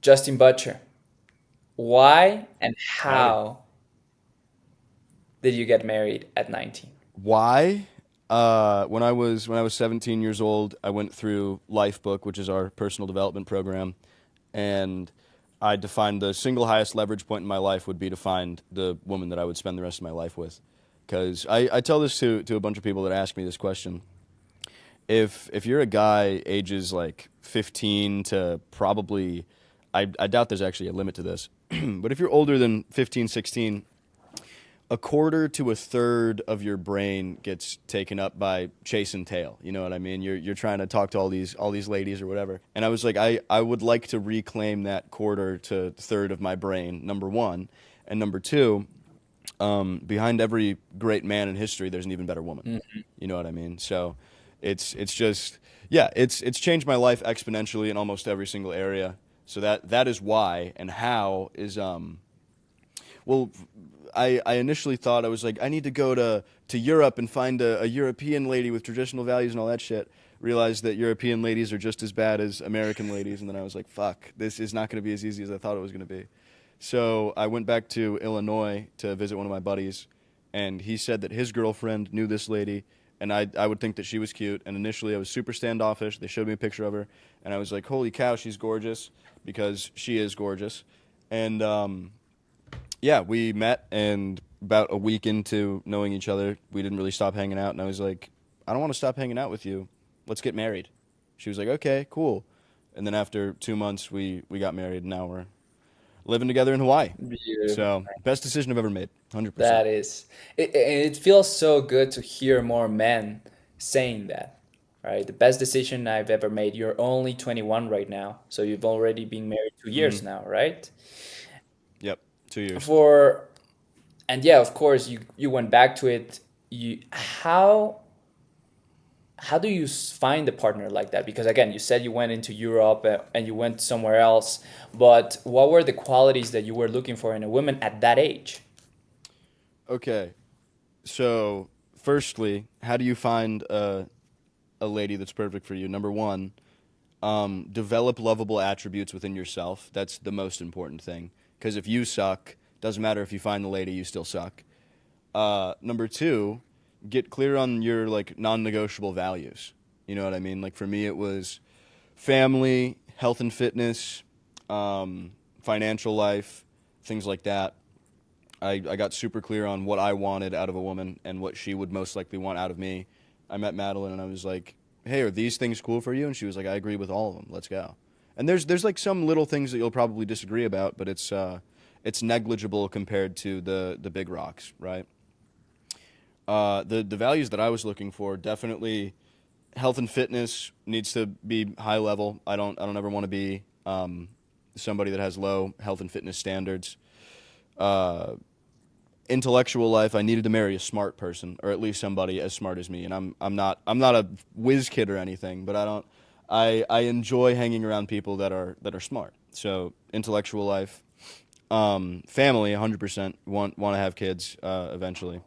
Justin Butcher, why and Howdy. how did you get married at 19? Why? When I was 17 years old, I went through Lifebook, which is our personal development program, and I defined the single highest leverage point in my life would be to find the woman that I would spend the rest of my life with. Because I tell this to a bunch of people that ask me this question. If you're a guy ages like 15 to probably, I doubt there's actually a limit to this, but if you're older than 15, 16, a quarter to a third of your brain gets taken up by chase and tail. You know what I mean? You're trying to talk to all these ladies or whatever. And I was like, I would like to reclaim that quarter to third of my brain. Number one, and number two, behind every great man in history, there's an even better woman. Mhm. You know what I mean? So, it's just yeah, it's changed my life exponentially in almost every single area. So that is why, and how is well, I initially thought I was like, I need to go to Europe and find a European lady with traditional values and all that shit. Realized that European ladies are just as bad as American ladies, and then I was like, fuck, this is not going to be as easy as I thought it was going to be. So I went back to Illinois to visit one of my buddies, and he said that his girlfriend knew this lady, and I would think that she was cute. And initially, I was super standoffish. They showed me a picture of her, and I was like, holy cow, she's gorgeous, because she is gorgeous. And yeah, we met, and about a week into knowing each other, we didn't really stop hanging out. And I was like, I don't want to stop hanging out with you. Let's get married. She was like, okay, cool. And then after 2 months, we got married, and now we're living together in Hawaii. Beautiful. So, best decision I've ever made, 100%. That is, it feels so good to hear more men saying that, right? The best decision I've ever made. You're only 21 right now, so you've already been married 2 years Mm-hmm. now, right? Yep, 2 years. For and yeah, of course, you went back to it. You how do you find a partner like that? Because again, you said you went into Europe and you went somewhere else, but what were the qualities that you were looking for in a woman at that age? Okay, so firstly, how do you find a lady that's perfect for you? Number one, develop lovable attributes within yourself. That's the most important thing. Because if you suck, doesn't matter if you find the lady, you still suck. Number two, get clear on your like non-negotiable values. You know what I mean? Like for me, it was family, health and fitness, financial life, things like that. I got super clear on what I wanted out of a woman and what she would most likely want out of me. I met Madeline and I was like, "Hey, are these things cool for you?" And she was like, "I agree with all of them. Let's go." And there's like some little things that you'll probably disagree about, but it's negligible compared to the big rocks, right? The values that I was looking for, definitely health and fitness needs to be high level. I don't ever want to be somebody that has low health and fitness standards. Uh, Intellectual life, I needed to marry a smart person, or at least somebody as smart as me. And I'm not a whiz kid or anything, but I enjoy hanging around people that are smart. So intellectual life, family, 100% want to have kids eventually,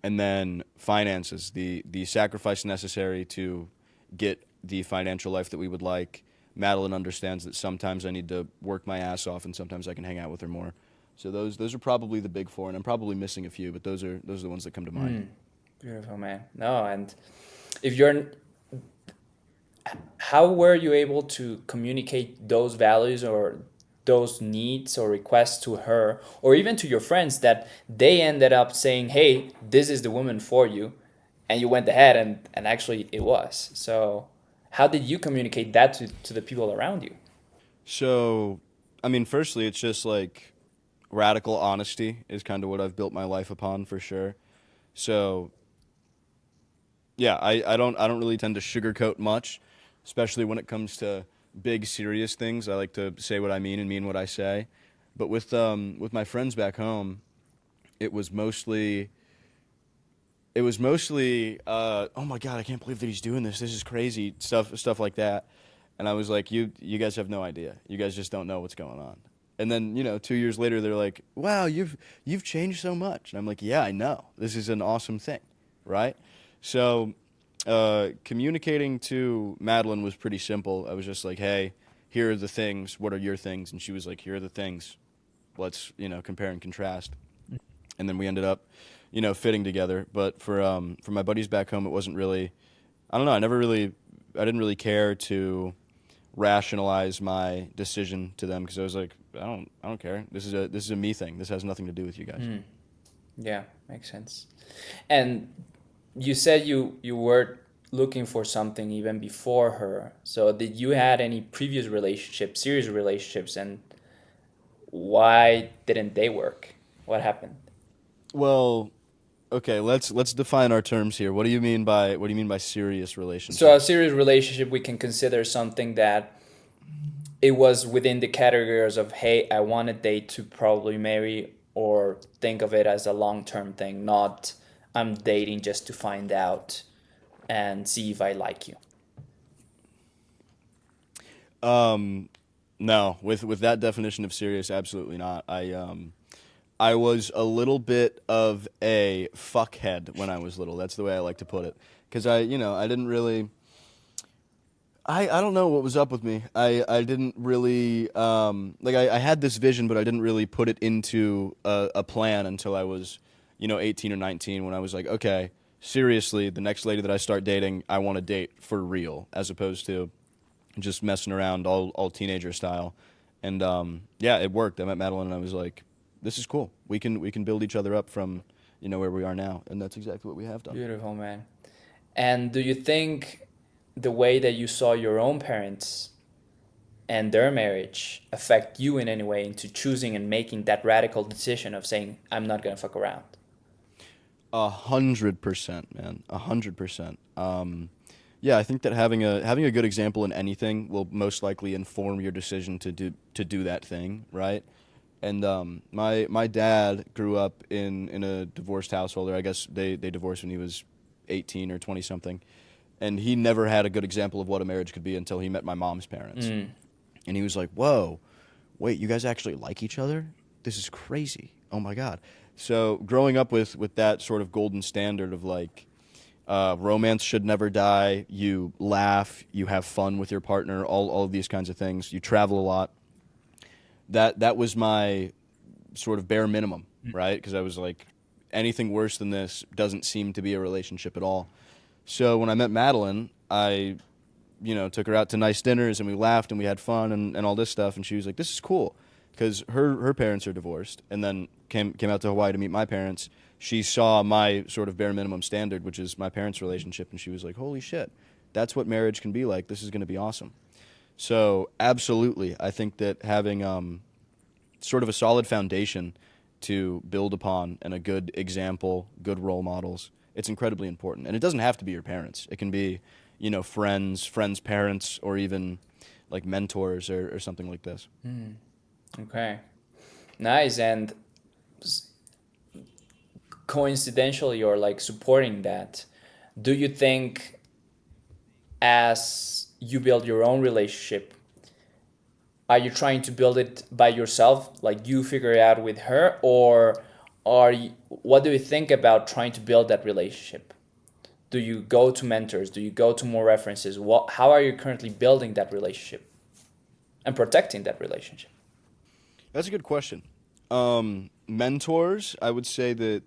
and then finances, the sacrifice necessary to get the financial life that we would like. Madeline understands that sometimes I need to work my ass off, and sometimes I can hang out with her more. So those are probably the big four, and I'm probably missing a few, but those are the ones that come to mind. Mm, beautiful, man. No, and if you're, how were you able to communicate those values or those needs or requests to her or even to your friends that they ended up saying, hey, this is the woman for you, and you went ahead and actually it was. So how did you communicate that to the people around you? So, I mean, firstly, it's just like radical honesty is kind of what I've built my life upon for sure. So, yeah, I don't really tend to sugarcoat much, especially when it comes to big serious things. I like to say what I mean and mean what I say. But with my friends back home, it was mostly oh my god, I can't believe that he's doing this. This is crazy stuff like that. And I was like, you guys have no idea. You guys just don't know what's going on. And then 2 years later, they're like, wow, you've changed so much. And I'm like, yeah, I know. This is an awesome thing, right? So communicating to Madeline was pretty simple. I was just like, hey, here are the things. What are your things? And she was like, here are the things. Let's, compare and contrast. And then we ended up, fitting together. But for my buddies back home, it wasn't really. I don't know. I didn't really care to rationalize my decision to them because I was like, I don't care. This is a me thing. This has nothing to do with you guys. Yeah, makes sense. And you said you were looking for something even before her. So did you had any previous relationships, serious relationships, and why didn't they work? What happened? Well, okay, let's define our terms here. What do you mean by serious So a relationships? serious relationship we can consider something that it was within the categories of, hey, I want a date to probably marry, or think of it as a long-term thing, not I'm dating just to find out and see if I like you. Um, no, with that definition of serious, absolutely not. I was a little bit of a fuckhead when I was little. That's the way I like to put it. Because I didn't really. I don't know what was up with me. I didn't really I had this vision, but I didn't really put it into a plan until I was 18 or 19 when I was like, okay, seriously, the next lady that I start dating, I want to date for real, as opposed to just messing around all teenager style. And yeah, it worked. I met Madeline, and I was like, this is cool. We can build each other up from where we are now, and that's exactly what we have done. Beautiful, man. And do you think the way that you saw your own parents and their marriage affect you in any way into choosing and making that radical decision of saying, I'm not going to fuck around? 100%, man. 100%. Yeah, I think that having a good example in anything will most likely inform your decision to do that thing, right? And my dad grew up in a divorced household, or I guess they divorced when he was 18 or 20 something, and he never had a good example of what a marriage could be until he met my mom's parents, and he was like, "Whoa, wait, you guys actually like each other? This is crazy. Oh my god." So growing up with that sort of golden standard of like romance should never die. You laugh, you have fun with your partner, all of these kinds of things. You travel a lot. That was my sort of bare minimum, right? Because I was like, anything worse than this doesn't seem to be a relationship at all. So when I met Madeline, I took her out to nice dinners and we laughed and we had fun and all this stuff. And she was like, this is cool. Because her parents are divorced and then came out to Hawaii to meet my parents. She saw my sort of bare minimum standard, which is my parents' relationship. And she was like, holy shit, that's what marriage can be like. This is going to be awesome. So absolutely, I think that having sort of a solid foundation to build upon and a good example, good role models, it's incredibly important. And it doesn't have to be your parents. It can be, friends' parents, or even like mentors or something like this. Okay. Nice. And coincidentally, or like supporting that, do you think as you build your own relationship, are you trying to build it by yourself, like you figure it out with her, or what do you think about trying to build that relationship? Do you go to mentors? Do you go to more references? How are you currently building that relationship and protecting that relationship? That's a good question. Mentors, I would say that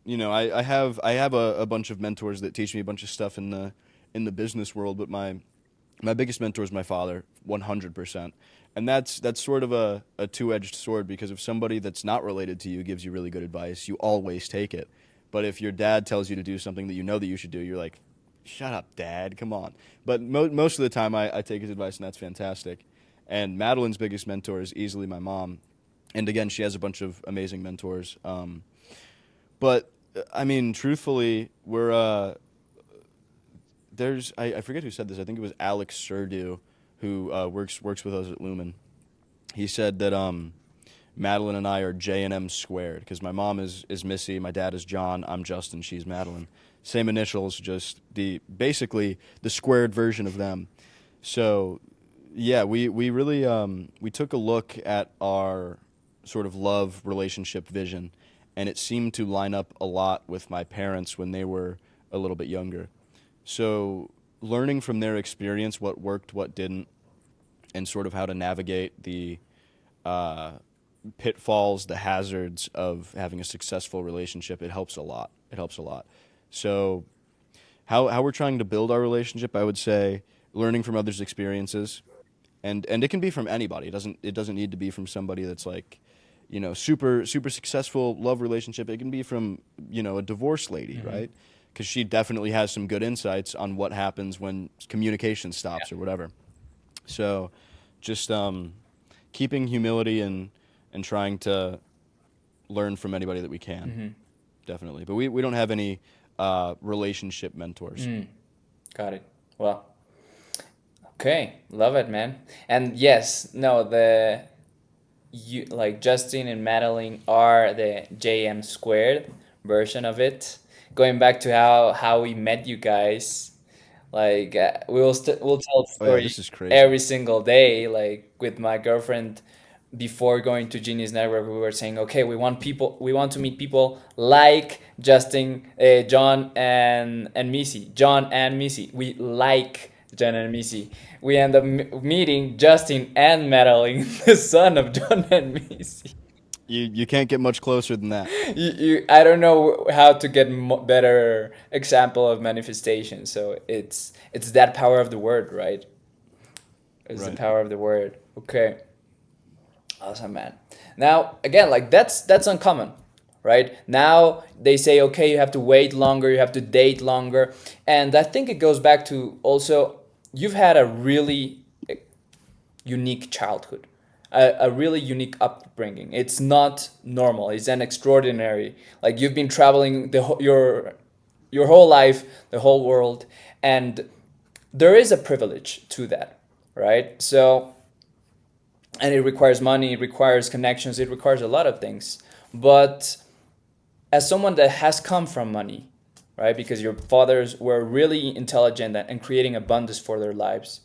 I have a bunch of mentors that teach me a bunch of stuff in the business world, but my biggest mentor is my father, 100%. And that's sort of a two-edged sword, because if somebody that's not related to you gives you really good advice, you always take it. But if your dad tells you to do something that you know that you should do, you're like, shut up, Dad, come on. But most of the time, I take his advice, and that's fantastic. And Madeline's biggest mentor is easily my mom. And again, she has a bunch of amazing mentors. But I mean, truthfully, I forget who said this. I think it was Alex Serdue, who works with us at Lumen. He said that Madeline and I are J and M squared, because my mom is Missy, my dad is John, I'm Justin, she's Madeline. Same initials, just basically the squared version of them. So yeah, we really we took a look at our sort of love relationship vision, and it seemed to line up a lot with my parents when they were a little bit younger. So learning from their experience what worked, what didn't, and sort of how to navigate the uh, pitfalls, the hazards of having a successful relationship, it helps a lot. It helps a lot. So how we're trying to build our relationship, I would say learning from others' experiences, and it can be from anybody. It doesn't need to be from somebody that's like, super successful love relationship. It can be from a divorced lady, Hmm. right? Because she definitely has some good insights on what happens when communication stops or whatever. So, just keeping humility and trying to learn from anybody that we can, Hmm. definitely. But we don't have any relationship mentors. Mm, got it. Well, okay, love it, man. And yes, no, the you like Justin and Madeline are the JM squared version of it. Going back to how we met you guys, like we'll tell the Oh yeah, story this is crazy. every single day. Like with my girlfriend, before going to Genius Network, we were saying, okay, we want to meet people like Justin, John, and Missy, John and Missy. We like John and Missy. We end up meeting Justin and Madeline, the son of John and Missy. You can't get much closer than that. I don't know how to get better example of manifestation. So it's that power of the word, right? It's the Right. power of the word. Okay. Awesome, man. Now, again, like that's uncommon, right? Now they say, okay, you have to wait longer, you have to date longer, and I think it goes back to also you've had a really unique childhood, a really unique upbringing. It's not normal. It's an extraordinary. Like you've been traveling your whole life, the whole world, and there is a privilege to that, right? So and it requires money, it requires connections, it requires a lot of things. But as someone that has come from money, right, because your fathers were really intelligent and creating abundance for their lives,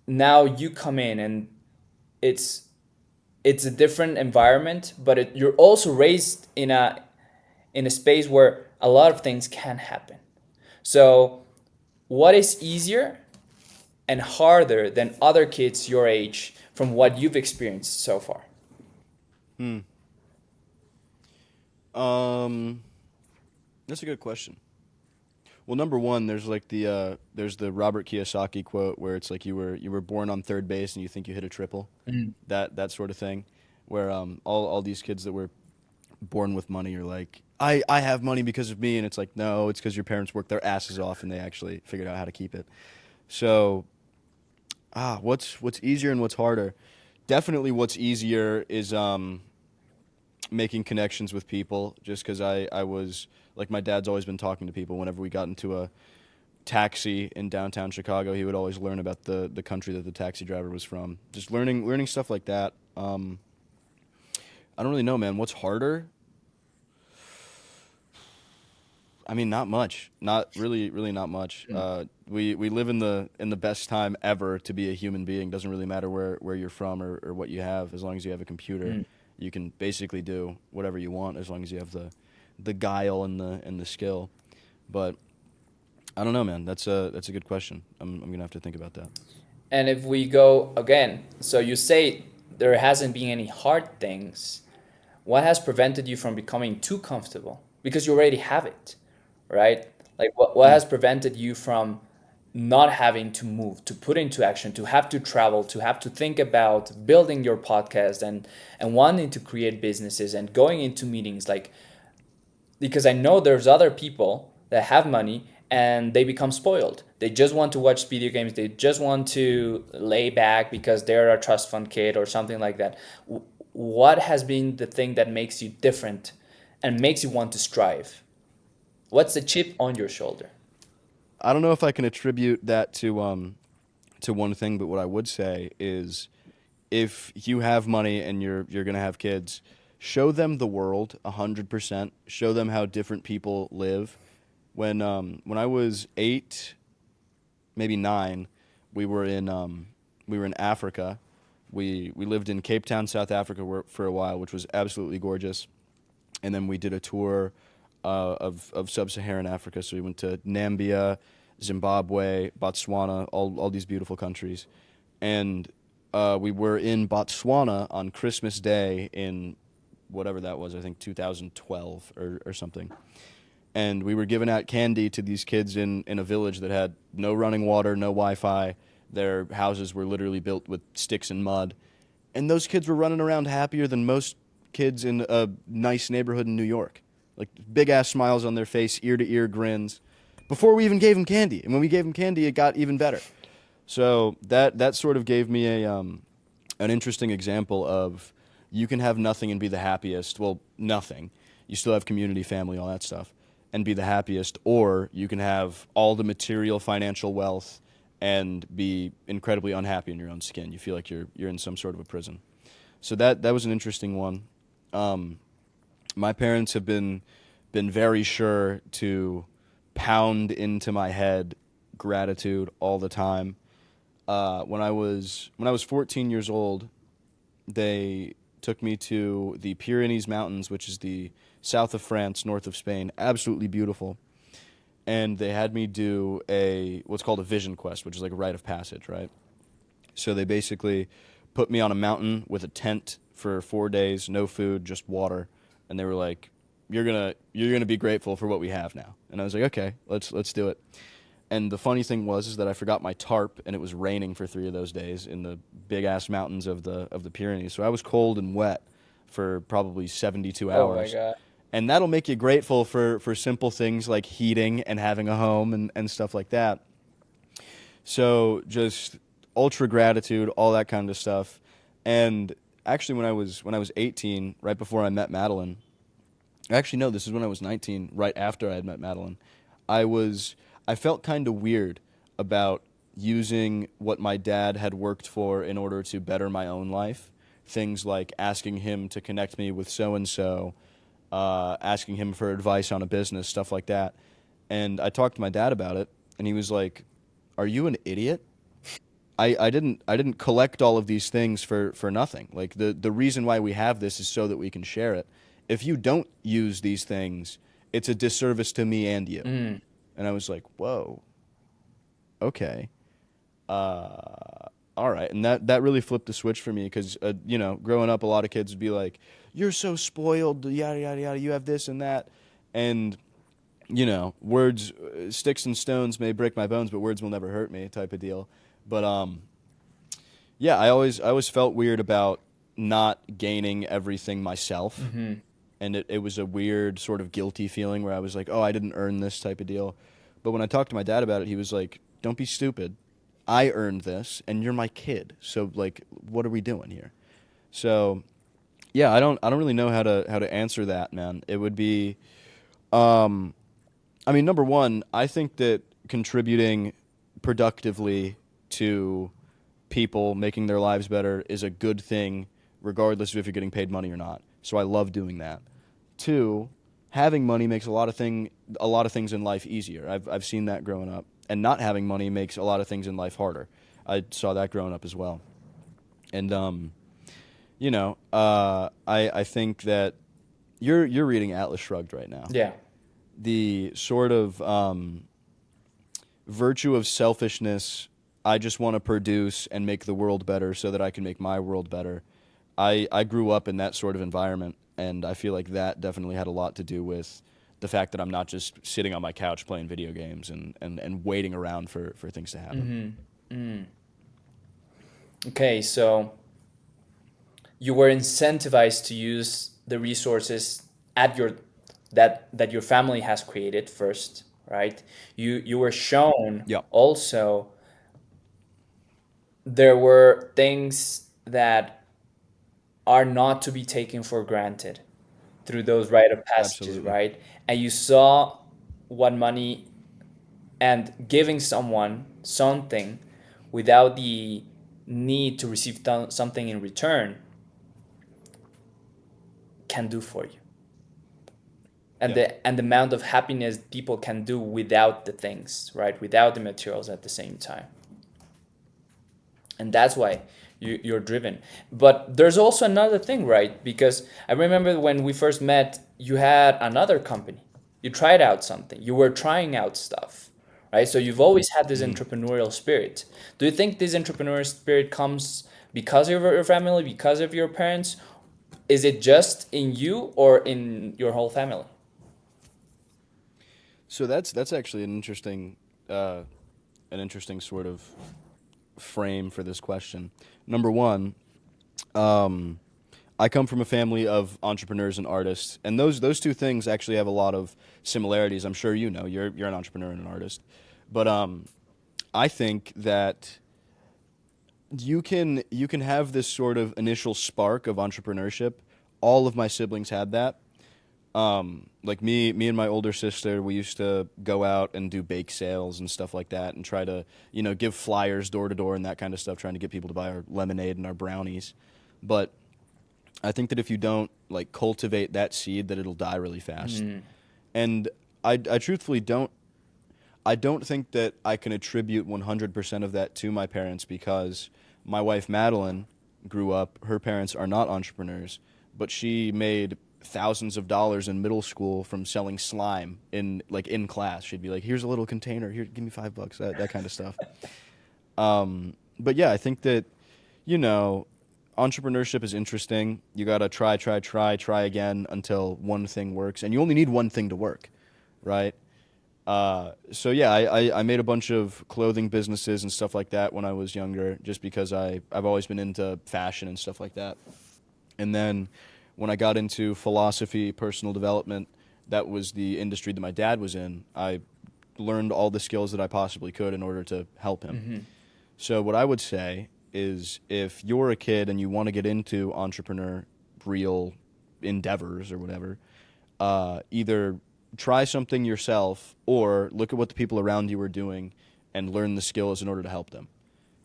now you come in and it's it's a different environment, but you're also raised in a space where a lot of things can happen. So, what is easier and harder than other kids your age from what you've experienced so far? Hmm. Um, that's a good question. Well, number one, there's the Robert Kiyosaki quote where it's like you were born on third base and you think you hit a triple, Mm. that sort of thing, where all these kids that were born with money are like, I have money because of me, and it's like, no, it's because your parents worked their asses off and they actually figured out how to keep it. So what's easier and what's harder? Definitely, what's easier is making connections with people. Just because I was like, my dad's always been talking to people. Whenever we got into a taxi in downtown Chicago, he would always learn about the country that the taxi driver was from. Just learning stuff like that. I don't really know, man. What's harder? I mean, not much. Not really, really not much. We live in the best time ever to be a human being. Doesn't really matter where you're from or what you have. As long as you have a computer, Mm. you can basically do whatever you want as long as you have the guile and the skill. But I don't know, man. That's a good question. I'm gonna have to think about that. And if we go again, so you say there hasn't been any hard things. What has prevented you from becoming too comfortable? Because you already have it, right? Like what Hmm. has prevented you from not having to move, to put into action, to have to travel, to have to think about building your podcast and wanting to create businesses and going into meetings like because I know there's other people that have money and they become spoiled. They just want to watch video games. They just want to lay back because they're a trust fund kid or something like that. What has been the thing that makes you different and makes you want to strive? What's the chip on your shoulder? I don't know if I can attribute that to one thing, but what I would say is if you have money and you're gonna have kids, show them the world 100%. Show them how different people live. When I was 8, maybe 9, we were in Africa. We lived in Cape Town, South Africa, for a while, which was absolutely gorgeous. And then we did a tour of sub-Saharan Africa. So we went to Nambia, Zimbabwe, Botswana, all these beautiful countries. and we were in Botswana on Christmas Day in whatever that was, I think 2012 or something. And we were giving out candy to these kids in a village that had no running water, no Wi-Fi. Their houses were literally built with sticks and mud. And those kids were running around happier than most kids in a nice neighborhood in New York. Like big ass smiles on their face, ear to ear grins. Before we even gave them candy, and when we gave them candy, it got even better. So that sort of gave me a an interesting example of you can have nothing and be the happiest. Well, nothing. You still have community, family, all that stuff, and be the happiest. Or you can have all the material, financial wealth and be incredibly unhappy in your own skin. You feel like you're in some sort of a prison. So that was an interesting one. Um, my parents have been very sure to pound into my head gratitude all the time. When I was 14 years old, they took me to the Pyrenees Mountains, which is the south of France, north of Spain. Absolutely beautiful. And they had me do a what's called a vision quest, which is like a rite of passage, right? So they basically put me on a mountain with a tent for 4 days, no food, just water, and they were like, "You're gonna be grateful for what we have now." And I was like, "Okay, let's do it." And the funny thing was is that I forgot my tarp, and it was raining for 3 of those days in the big ass mountains of the Pyrenees. So I was cold and wet for probably 72 Oh my hours. god. And that'll make you grateful for simple things like heating and having a home and stuff like that. So just ultra gratitude, all that kind of stuff. And actually when I was 18, right before I met Madeline, actually no, this is when I was 19, right after I had met Madeline. I was I felt kind of weird about using what my dad had worked for in order to better my own life. Things like asking him to connect me with so and so, asking him for advice on a business, stuff like that. And I talked to my dad about it, and he was like, "Are you an idiot? I didn't collect all of these things for nothing. Like the reason why we have this is so that we can share it. If you don't use these things, it's a disservice to me and you." Mm. And I was like, "Whoa, okay, all right." And that really flipped the switch for me because growing up, a lot of kids would be like, "You're so spoiled, yada yada yada. You have this and that," and words, sticks and stones may break my bones, but words will never hurt me, type of deal. But yeah, I always felt weird about not gaining everything myself, Hmm. and it was a weird sort of guilty feeling where I was like, oh, I didn't earn this type of deal. But when I talked to my dad about it, he was like, don't be stupid. I earned this, and you're my kid. So like, what are we doing here? So yeah, I don't really know how to answer that, man. It would be, um, I mean, number one, I think that contributing productively to people making their lives better is a good thing, regardless of if you're getting paid money or not. So I love doing that. Two, having money makes a lot of things in life easier. I've seen that growing up, and not having money makes a lot of things in life harder. I saw that growing up as well, and I think that you're reading Atlas Shrugged right now. Yeah. The sort of virtue of selfishness. I just want to produce and make the world better so that I can make my world better. I grew up in that sort of environment, and I feel like that definitely had a lot to do with the fact that I'm not just sitting on my couch playing video games and waiting around for things to happen. Mm-hmm. Mm. Okay, so you were incentivized to use the resources at your that your family has created first, right? You were shown Yeah, also there were things that are not to be taken for granted through those rite of passages, absolutely. right? And you saw what money and giving someone something without the need to receive something in return can do for you. And Yeah, the amount of happiness people can do without the things, right? Without the materials at the same time. And that's why you're driven. But there's also another thing, right? Because I remember when we first met, you had another company. You tried out something. You were trying out stuff, right? So you've always had this entrepreneurial spirit. Do you think this entrepreneurial spirit comes because of your family, because of your parents? Is it just in you or in your whole family? So that's actually uh, an interesting sort of frame for this question. Number one, um, I come from a family of entrepreneurs and artists, and those two things actually have a lot of similarities. I'm sure you know you're an entrepreneur and an artist, but I think that you can have this sort of initial spark of entrepreneurship. All of my siblings had that. Like me and my older sister, we used to go out and do bake sales and stuff like that, and try to give flyers door to door and that kind of stuff, trying to get people to buy our lemonade and our brownies. But I think that if you don't like cultivate that seed, that it'll die really fast. And I truthfully don't think that I can attribute 100% of that to my parents, because my wife Madeline grew up. Her parents are not entrepreneurs, but she made thousands of dollars in middle school from selling slime in class. She'd be like, "Here's a little container. Here, give me $5." That kind of stuff. But yeah, I think that you know, entrepreneurship is interesting. You gotta try again until one thing works, and you only need one thing to work, right? So yeah, I made a bunch of clothing businesses and stuff like that when I was younger, just because I've always been into fashion and stuff like that. And then when I got into philosophy, personal development, that was the industry that my dad was in. I learned all the skills that I possibly could in order to help him. So what I would say is, if you're a kid and you want to get into entrepreneurial endeavors or whatever, either try something yourself or look at what the people around you are doing and learn the skills in order to help them.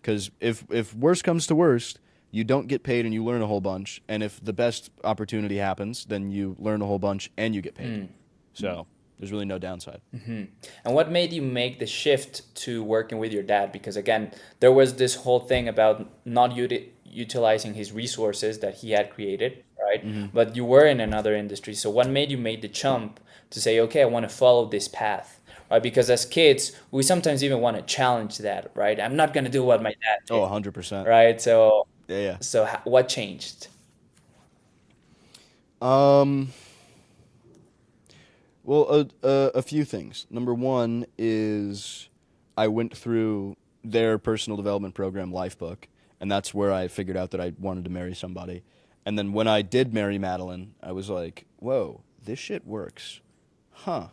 Because if worst comes to worst, you don't get paid and you learn a whole bunch. And if the best opportunity happens, then you learn a whole bunch and you get paid. So there's really no downside. And what made you make the shift to working with your dad? Because again, there was this whole thing about not utilizing his resources that he had created, right? But you were in another industry. So what made you make the jump to say, okay, I want to follow this path, right? Because as kids, we sometimes even want to challenge that, right? I'm not going to do what my dad Oh, did, 100%. right? So, Yeah, yeah. what changed? Um, well, a few things. Number one is I went through their personal development program, Lifebook, and that's where I figured out that I wanted to marry somebody. And then when I did marry Madeline, I was like, whoa, this shit works. Huh.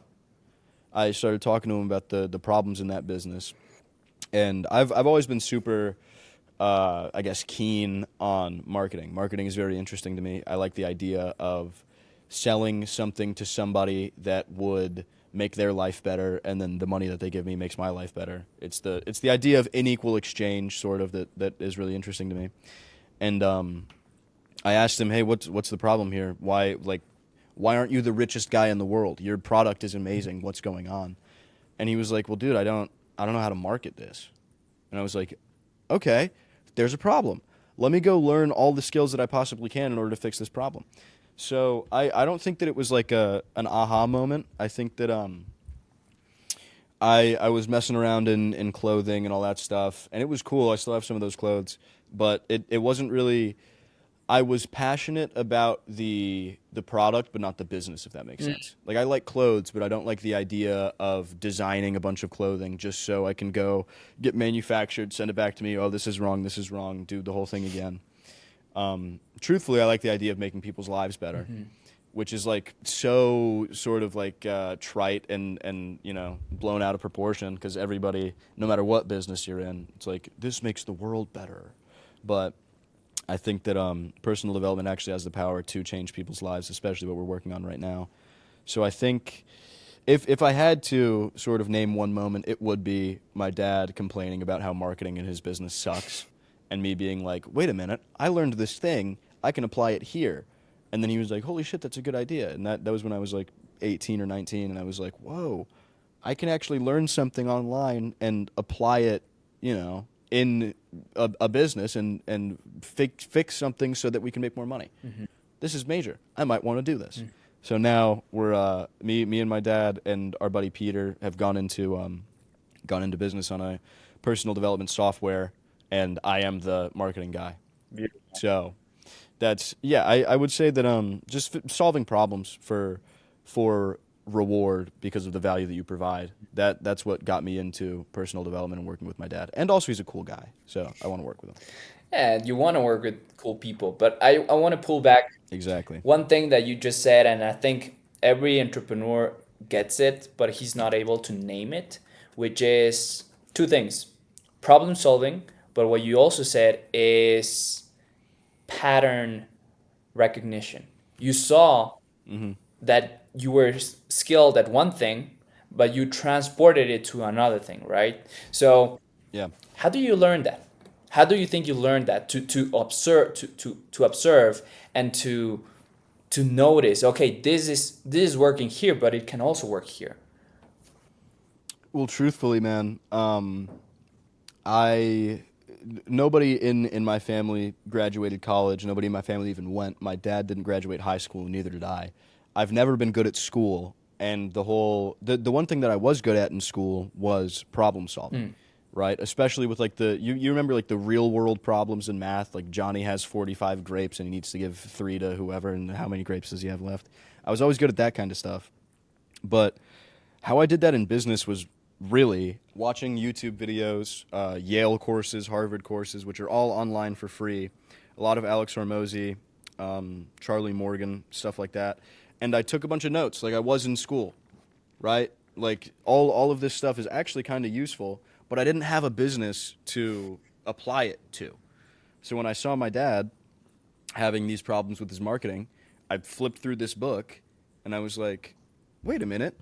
I started talking to him about the problems in that business, and I've always been super, I guess, keen on marketing. Marketing is very interesting to me. I like the idea of selling something to somebody that would make their life better, and then the money that they give me makes my life better. It's the idea of unequal exchange, sort of, that is really interesting to me. And I asked him, hey, what's the problem here? Why aren't you the richest guy in the world? Your product is amazing. What's going on? And he was like, well, dude, I don't know how to market this. And I was like, okay, there's a problem. Let me go learn all the skills that I possibly can in order to fix this problem. So I don't think that it was like an aha moment. I think that I was messing around in clothing and all that stuff, and it was cool. I still have some of those clothes, but it wasn't really. I was passionate about the product, but not the business, if that makes sense. Like, I like clothes, but I don't like the idea of designing a bunch of clothing just so I can go get manufactured, send it back to me. Oh, this is wrong, do the whole thing again. Truthfully, I like the idea of making people's lives better, which is like so sort of like trite and blown out of proportion, because everybody, no matter what business you're in, it's like, this makes the world better. But I think that personal development actually has the power to change people's lives, especially what we're working on right now. So I think if I had to sort of name one moment, it would be my dad complaining about how marketing in his business sucks, and me being like, wait a minute, I learned this thing, I can apply it here. And then he was like, holy shit, that's a good idea. And that was when I was like 18 or 19, and I was like, whoa, I can actually learn something online and apply it, in a business and fix something so that we can make more money. This is major. I might want to do this. So now we're me and my dad and our buddy Peter have gone into gone into business on a personal development software, and I am the marketing guy. Beautiful. So that's yeah. I would say that just solving problems for reward because of the value that you provide. That's what got me into personal development and working with my dad. And also, he's a cool guy, so I want to work with him. And you want to work with cool people, but I want to pull back Exactly. one thing that you just said, and I think every entrepreneur gets it, but he's not able to name it, which is two things: problem solving, but what you also said is pattern recognition. You saw that you were skilled at one thing, but you transported it to another thing, right? So Yeah. how do you learn that? How do you think you learned that to observe to observe and to notice, okay, this is working here, but it can also work here. Well, truthfully, man, I nobody in my family graduated college. Nobody in my family even went. My dad didn't graduate high school, neither did I. I've never been good at school, and the one thing that I was good at in school was problem solving, right? Especially with like you remember like the real world problems in math, like Johnny has 45 grapes and he needs to give 3 to whoever, and how many grapes does he have left? I was always good at that kind of stuff. But how I did that in business was really watching YouTube videos, Yale courses, Harvard courses, which are all online for free. A lot of Alex Hormozy, Charlie Morgan, stuff like that. And I took a bunch of notes, like I was in school, right? Like all of this stuff is actually kind of useful, but I didn't have a business to apply it to. So when I saw my dad having these problems with his marketing, I flipped through this book and I was like, wait a minute,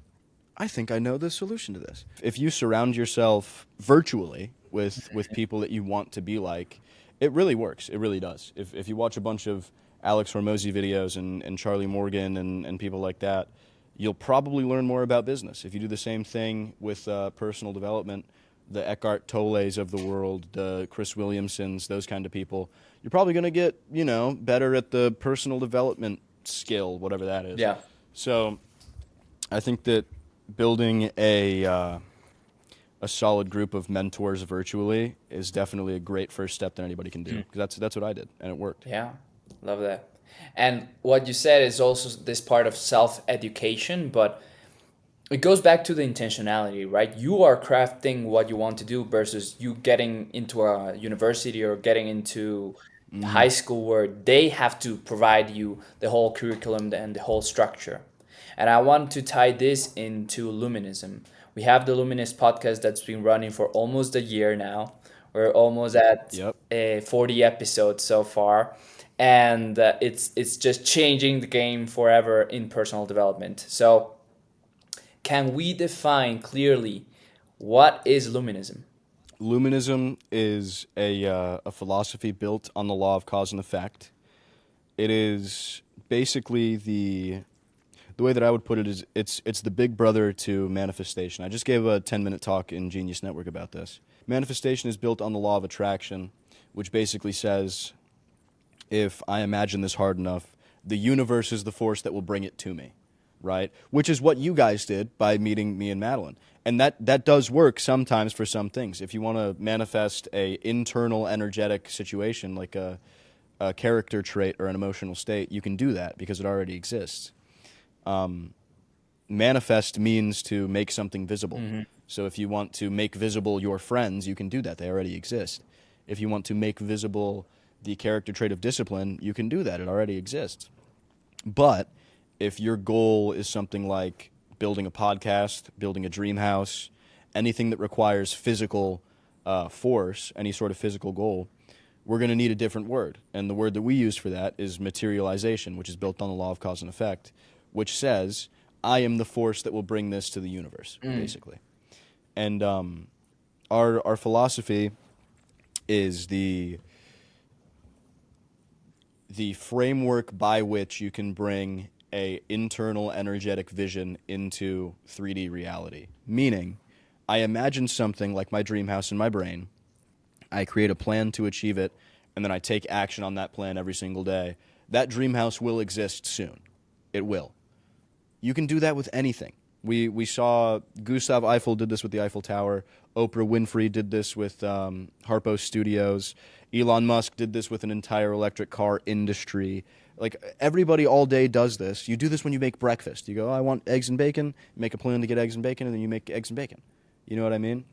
I think I know the solution to this. If you surround yourself virtually with people that you want to be like, it really works. It really does. If you watch a bunch of Alex Hormozy videos and Charlie Morgan and people like that, you'll probably learn more about business. If you do the same thing with personal development, the Eckhart Tolles of the world, the Chris Williamsons, those kind of people, you're probably going to get, better at the personal development skill, whatever that is. Yeah. So I think that building a solid group of mentors virtually is definitely a great first step that anybody can do. Because that's what I did, and it worked. Yeah, love that. And what you said is also this part of self education, but it goes back to the intentionality, right? You are crafting what you want to do versus you getting into a university or getting into high school where they have to provide you the whole curriculum and the whole structure. And I want to tie this into Luminism. We have the Luminist podcast that's been running for almost a year now. We're almost at Yep. 40 episodes so far, and it's just changing the game forever in personal development. So can we define clearly what is Luminism? Luminism is a philosophy built on the law of cause and effect. It is basically the way that I would put it is it's the big brother to manifestation. I just gave a 10-minute talk in Genius Network about this. Manifestation is built on the law of attraction, which basically says if I imagine this hard enough, the universe is the force that will bring it to me, right? Which is what you guys did by meeting me and Madeline. And that does work sometimes for some things. If you want to manifest a internal energetic situation like a character trait or an emotional state, you can do that because it already exists. Manifest means to make something visible. So if you want to make visible your friends, you can do that. They already exist. If you want to make visible the character trait of discipline, you can do that. It already exists. But if your goal is something like building a podcast, building a dream house, anything that requires physical force, any sort of physical goal, we're going to need a different word. And the word that we use for that is materialization, which is built on the law of cause and effect, which says, I am the force that will bring this to the universe, basically. And our philosophy is the framework by which you can bring a internal energetic vision into 3D reality. Meaning, I imagine something like my dream house in my brain, I create a plan to achieve it, and then I take action on that plan every single day. That dream house will exist soon. It will. You can do that with anything. We saw Gustav Eiffel did this with the Eiffel Tower. Oprah Winfrey did this with Harpo Studios. Elon Musk did this with an entire electric car industry. Like everybody all day does this. You do this when you make breakfast. You go, oh, I want eggs and bacon. You make a plan to get eggs and bacon, and then you make eggs and bacon. You know what I mean?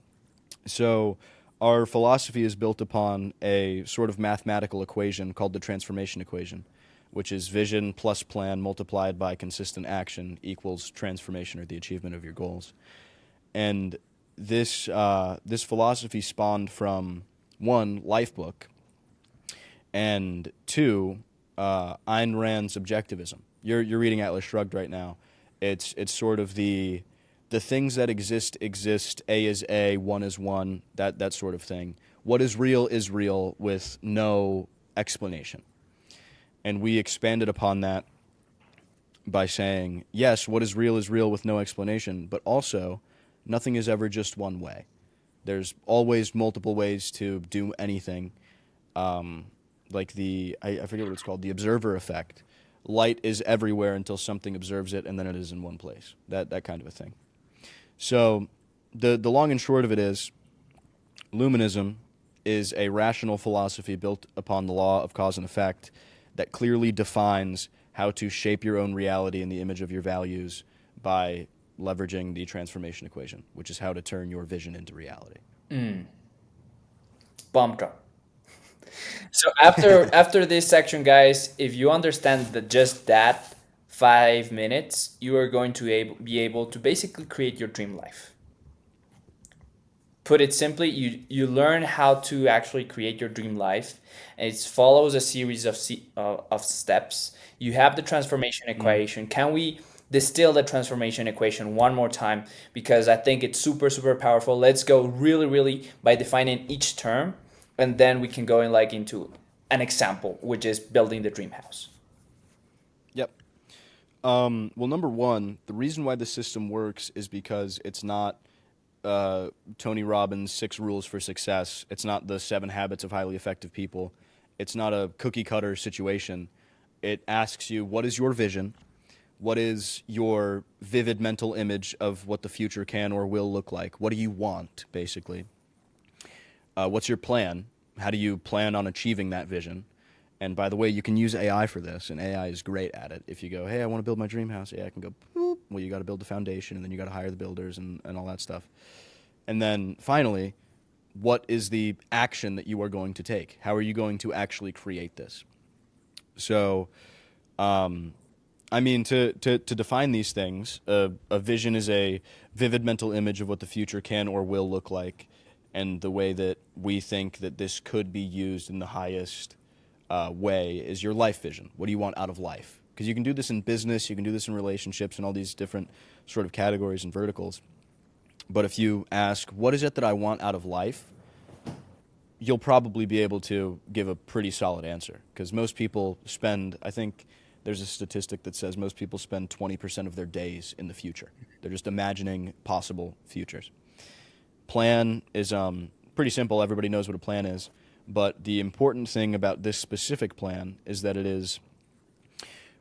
So our philosophy is built upon a sort of mathematical equation called the transformation equation, which is vision plus plan multiplied by consistent action equals transformation or the achievement of your goals. And this philosophy spawned from one, life book, and two, Ayn Rand's objectivism. You're reading Atlas Shrugged right now. It's sort of the things that exist. A is A, one is one. That sort of thing. What is real with no explanation. And we expanded upon that by saying, yes, what is real with no explanation, but also nothing is ever just one way. There's always multiple ways to do anything. Like I forget what it's called, the observer effect. Light is everywhere until something observes it, and then it is in one place. That kind of a thing. So the long and short of it is, Luminism is a rational philosophy built upon the law of cause and effect that clearly defines how to shape your own reality in the image of your values by leveraging the transformation equation, which is how to turn your vision into reality. Bomb drop. So after this section, guys, if you understand that just that 5 minutes, you are going to be able to basically create your dream life. Put it simply, you learn how to actually create your dream life, and it follows a series of steps. You have the transformation Mm. equation. Can we distill the transformation equation one more time? Because I think it's super super powerful. Let's go really really by defining each term, and then we can go in like into an example, which is building the dream house. Yep. Well, number one, the reason why the system works is because it's not Tony Robbins' 6 rules for success. It's not the 7 habits of highly effective people. It's not a cookie cutter situation. It asks you, what is your vision? What is your vivid mental image of what the future can or will look like? What do you want, basically? What's your plan? How do you plan on achieving that vision? And by the way, you can use AI for this, and AI is great at it. If you go, hey, I want to build my dream house, AI can go, boop. Well, you got to build the foundation, and then you got to hire the builders and all that stuff. And then finally, what is the action that you are going to take? How are you going to actually create this? So, I mean, to define these things, a vision is a vivid mental image of what the future can or will look like, and the way that we think that this could be used in the highest way is your life vision. What do you want out of life? Because you can do this in business, you can do this in relationships, and all these different sort of categories and verticals. But if you ask, what is it that I want out of life? You'll probably be able to give a pretty solid answer. Because most people spend, I think there's a statistic that says most people spend 20% of their days in the future. They're just imagining possible futures. Plan is pretty simple. Everybody knows what a plan is. But the important thing about this specific plan is that it is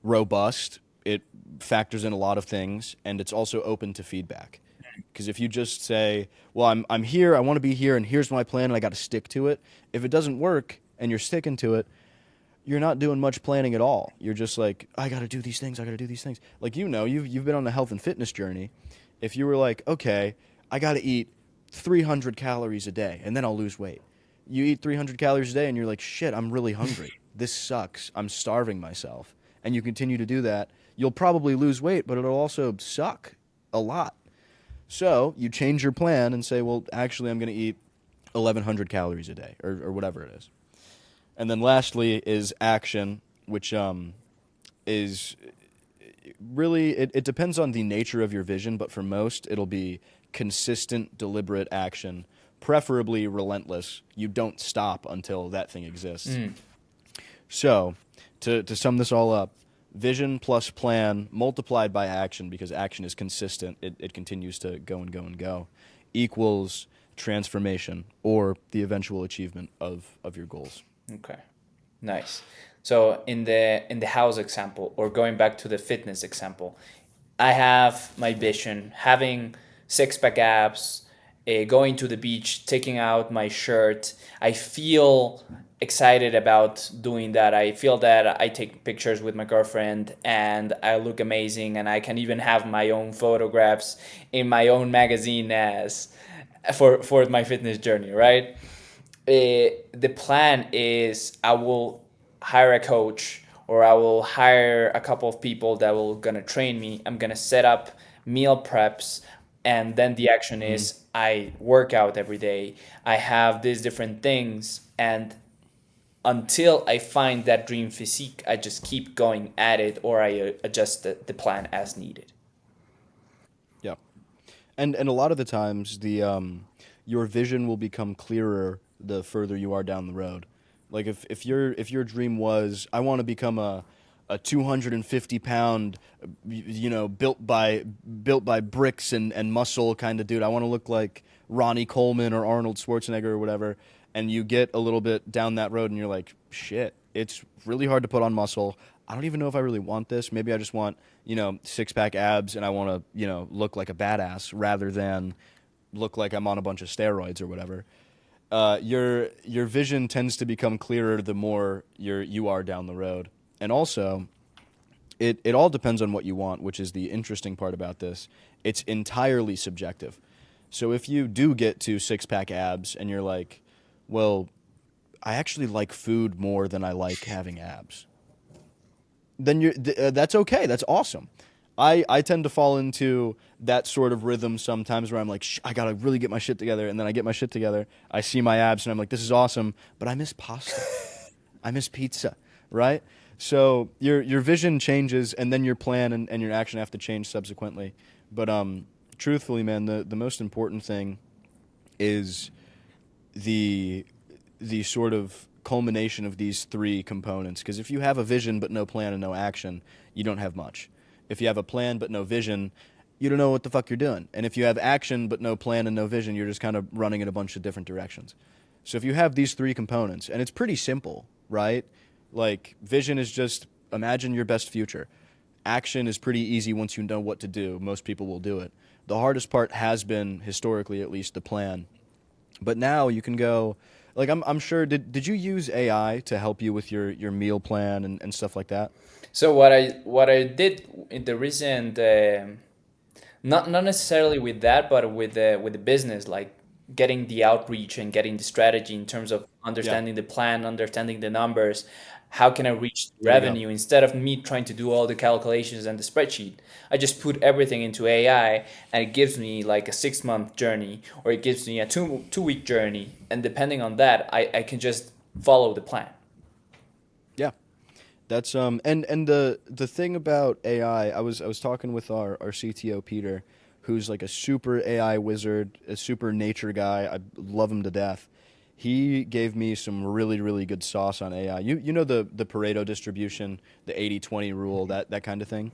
robust, it factors in a lot of things, and it's also open to feedback. Because if you just say, well, I'm here, I want to be here, and here's my plan, and I got to stick to it, if it doesn't work and you're sticking to it, you're not doing much planning at all. You're just like, I got to do these things, I got to do these things. Like, you've been on a health and fitness journey. If you were like, okay, I got to eat 300 calories a day, and then I'll lose weight. You eat 300 calories a day, and you're like, shit, I'm really hungry. This sucks. I'm starving myself. And you continue to do that, you'll probably lose weight, but it'll also suck a lot. So you change your plan and say, well, actually, I'm going to eat 1,100 calories a day, or whatever it is. And then lastly is action, which is really, it depends on the nature of your vision, but for most, it'll be consistent, deliberate action, preferably relentless. You don't stop until that thing exists. So, to sum this all up, vision plus plan multiplied by action, because action is consistent, it continues to go and go and go, equals transformation or the eventual achievement of your goals. Okay, nice. So in the house example, or going back to the fitness example, I have my vision, having six pack abs, going to the beach, taking out my shirt. I feel excited about doing that. I feel that I take pictures with my girlfriend and I look amazing, and I can even have my own photographs in my own magazine as for my fitness journey, right? The plan is I will hire a coach, or I will hire a couple of people that will gonna train me. I'm gonna set up meal preps, and then the action Mhm. is I work out every day. I have these different things, and until I find that dream physique, I just keep going at it, or I adjust the plan as needed. Yeah. And a lot of the times your vision will become clearer the further you are down the road. Like if your dream was I want to become a 250 pound, built by bricks and muscle kind of dude. I want to look like Ronnie Coleman or Arnold Schwarzenegger or whatever. And you get a little bit down that road and you're like, shit, it's really hard to put on muscle. I don't even know if I really want this. Maybe I just want, six pack abs and I want to, look like a badass rather than look like I'm on a bunch of steroids or whatever. Your vision tends to become clearer the more you are down the road. And also, it all depends on what you want, which is the interesting part about this. It's entirely subjective. So if you do get to six pack abs and you're like, well, I actually like food more than I like having abs, then that's okay. That's awesome. I tend to fall into that sort of rhythm sometimes where I'm like, I gotta really get my shit together, and then I get my shit together. I see my abs, and I'm like, this is awesome, but I miss pasta. I miss pizza, right? So your vision changes, and then your plan and your action have to change subsequently. But truthfully, man, the most important thing is the the sort of culmination of these three components. Because if you have a vision but no plan and no action, you don't have much. If you have a plan but no vision, you don't know what the fuck you're doing. And if you have action but no plan and no vision, you're just kind of running in a bunch of different directions. So if you have these three components, and it's pretty simple, right? Like vision is just imagine your best future. Action is pretty easy once you know what to do. Most people will do it. The hardest part has been, historically at least, the plan. But now you can go, like I'm sure. Did you use AI to help you with your meal plan and stuff like that? So what I did in the recent, not necessarily with that, but with the business, like getting the outreach and getting the strategy in terms of Yeah. understanding the plan, understanding the numbers. How can I reach the There we go. revenue instead of me trying to do all the calculations and the spreadsheet? I just put everything into AI, and it gives me like a 6 month journey, or it gives me a two week journey, and depending on that, I can just follow the plan. Yeah. That's and the thing about AI, I was talking with our CTO Peter, who's like a super AI wizard, a super nature guy. I love him to death. He gave me some really good sauce on AI. You know the Pareto distribution, the 80-20 rule, that kind of thing.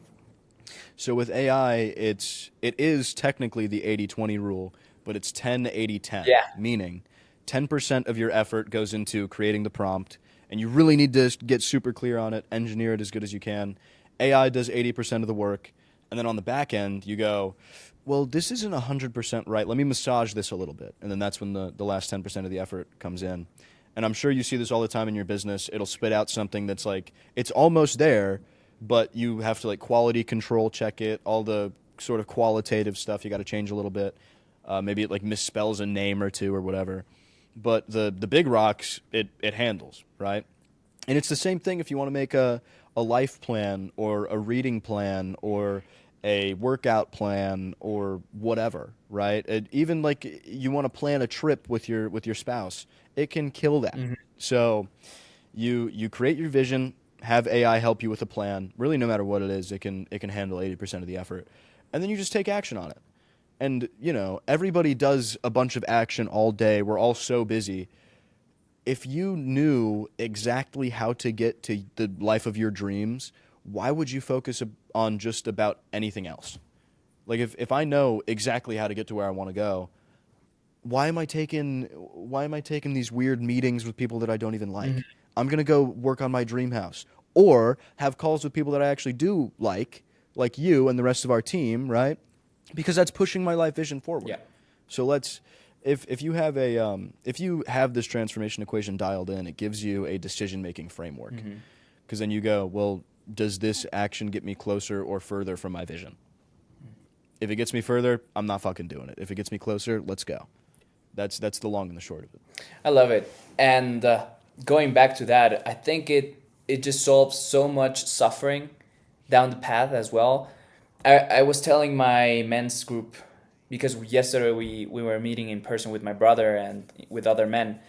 So with AI, it is technically the 80-20 rule, but it's 10-80-10, Yeah. meaning 10% of your effort goes into creating the prompt, and you really need to get super clear on it, engineer it as good as you can. AI does 80% of the work, and then on the back end, you go, well, this isn't 100% right. Let me massage this a little bit. And then that's when the last 10% of the effort comes in. And I'm sure you see this all the time in your business. It'll spit out something that's like, it's almost there, but you have to like quality control check it, all the sort of qualitative stuff you got to change a little bit. Maybe it like misspells a name or two or whatever. But the big rocks it handles, right? And it's the same thing if you want to make a life plan or a reading plan or a workout plan or whatever, right? Even like you want to plan a trip with your spouse, it can kill that. Mhm. So you create your vision, have AI help you with a plan. Really, no matter what it is, it can handle 80% of the effort, and then you just take action on it. And everybody does a bunch of action all day. We're all so busy. If you knew exactly how to get to the life of your dreams, why would you focus on just about anything else? Like if I know exactly how to get to where I want to go, why am I taking these weird meetings with people that I don't even Mhm. like? I'm going to go work on my dream house or have calls with people that I actually do like, like you and the rest of our team, right? Because that's pushing my life vision forward. Yeah. So let's, if you have a if you have this transformation equation dialed in, it gives you a decision making framework. Because then you go, well, does this action get me closer or further from my vision? If it gets me further, I'm not fucking doing it. If it gets me closer, let's go. That's the long and the short of it. I love it. And going back to that, I think it just solves so much suffering down the path as well. I was telling my men's group, because yesterday we were meeting in person with my brother and with other men,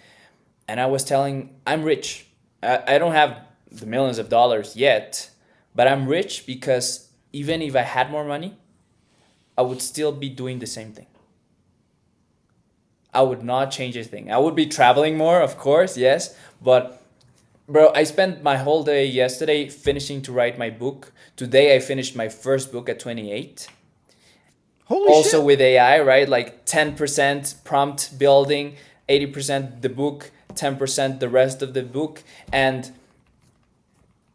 and I was telling, I'm rich. I don't have the millions of dollars yet, but I'm rich because even if I had more money, I would still be doing the same thing. I would not change a thing. I would be traveling more, of course, yes. But bro, I spent my whole day yesterday finishing to write my book. Today I finished my first book at 28. Holy Also shit! with AI, right? Like 10% prompt building, 80% the book, 10% the rest of the book. And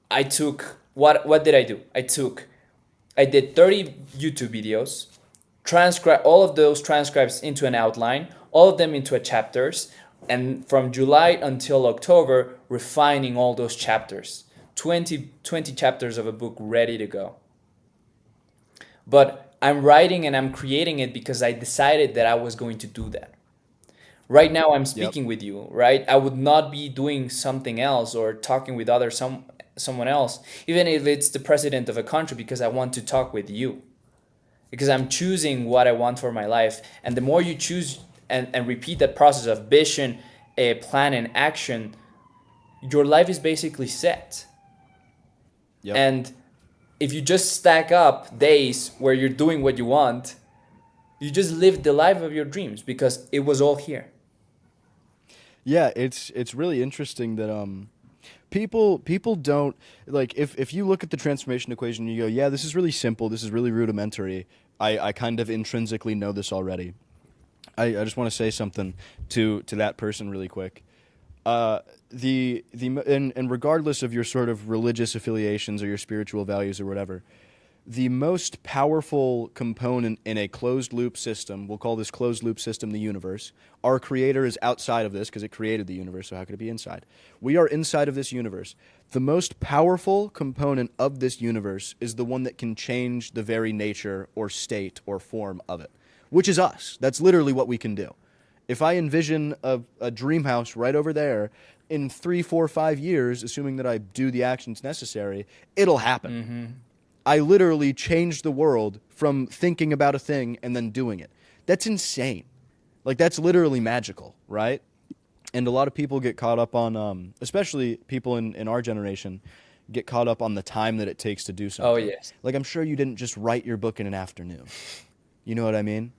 I took what did I do? I did 30 YouTube videos, transcribe all of those transcribes into an outline, all of them into a chapters, and from July until October, refining all those chapters. 20 chapters of a book ready to go. But I'm writing and I'm creating it because I decided that I was going to do that. Right now I'm Yep. speaking with you, right? I would not be doing something else or talking with someone else, even if it's the president of a country, because I want to talk with you. Because I'm choosing what I want for my life. And the more you choose and repeat that process of vision, a plan, and action, your life is basically set. Yep. And if you just stack up days where you're doing what you want, you just live the life of your dreams because it was all here. Yeah, it's really interesting that people don't like if you look at the transformation equation and you go, yeah, this is really simple, this is really rudimentary. I kind of intrinsically know this already. I just want to say something to that person really quick. And regardless of your sort of religious affiliations or your spiritual values or whatever, the most powerful component in a closed loop system, we'll call this closed loop system the universe. Our creator is outside of this because it created the universe, so how could it be inside? We are inside of this universe. The most powerful component of this universe is the one that can change the very nature or state or form of it, which is us. That's literally what we can do. If I envision a dream house right over there, in 3, 4, 5 years, assuming that I do the actions necessary, it'll happen. I literally changed the world from thinking about a thing and then doing it. That's insane. Like, that's literally magical, right? And a lot of people get caught up on, especially people in our generation, get caught up on the time that it takes to do Oh, something. yes. Like, I'm sure you didn't just write your book in an afternoon. You know what I mean?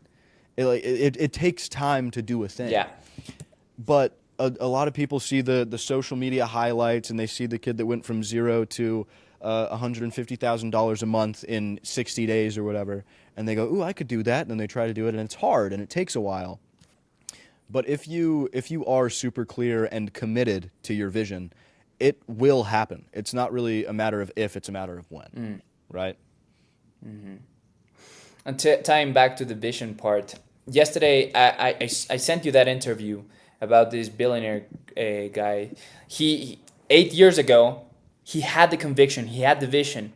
It takes time to do a thing. Yeah. But a lot of people see the social media highlights and they see the kid that went from zero to $150,000 a month in 60 days or whatever, and they go, ooh, I could do that, and then they try to do it, and it's hard, and it takes a while. But if you are super clear and committed to your vision, it will happen. It's not really a matter of if, it's a matter of when, right? And tying back to the vision part, yesterday I sent you that interview about this billionaire guy. He 8 years ago, he had the conviction, he had the vision,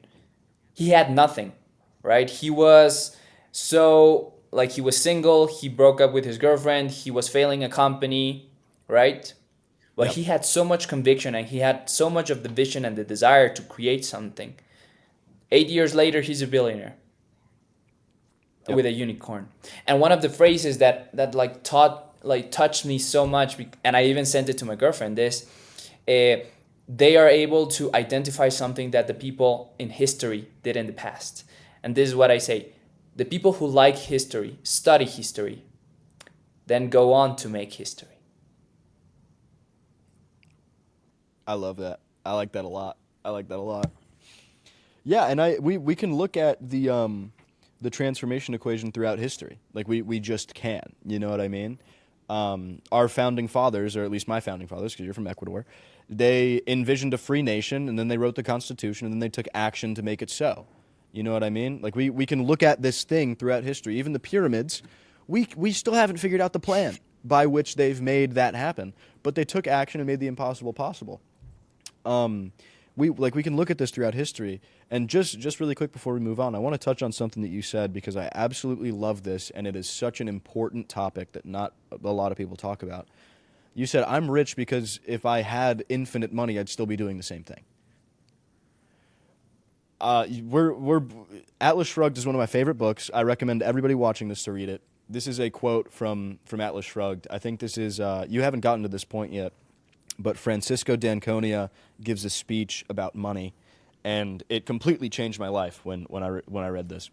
he had nothing, right? He was so like he was single, he broke up with his girlfriend, he was failing a company, right? But Yep. he had so much conviction and he had so much of the vision and the desire to create something. 8 years later, he's a billionaire Yep. with a unicorn. And one of the phrases that like touched me so much, and I even sent it to my girlfriend. They are able to identify something that the people in history did in the past. And this is what I say: the people who like history, study history, then go on to make history. I love that. I like that a lot. I like that a lot. Yeah, and we can look at the transformation equation throughout history. Like we just can. You know what I mean? Our founding fathers, or at least my founding fathers, because you're from Ecuador, they envisioned a free nation, and then they wrote the Constitution, and then they took action to make it so. You know what I mean? Like we can look at this thing throughout history. Even the pyramids, we still haven't figured out the plan by which they've made that happen. But they took action and made the impossible possible. Um, we can look at this throughout history. And just really quick before we move on, I want to touch on something that you said because I absolutely love this, and it is such an important topic that not a lot of people talk about. You said I'm rich because if I had infinite money, I'd still be doing the same thing. We're Atlas Shrugged is one of my favorite books. I recommend everybody watching this to read it. This is a quote from Atlas Shrugged. I think this is you haven't gotten to this point yet, but Francisco d'Anconia gives a speech about money, and it completely changed my life when I read this.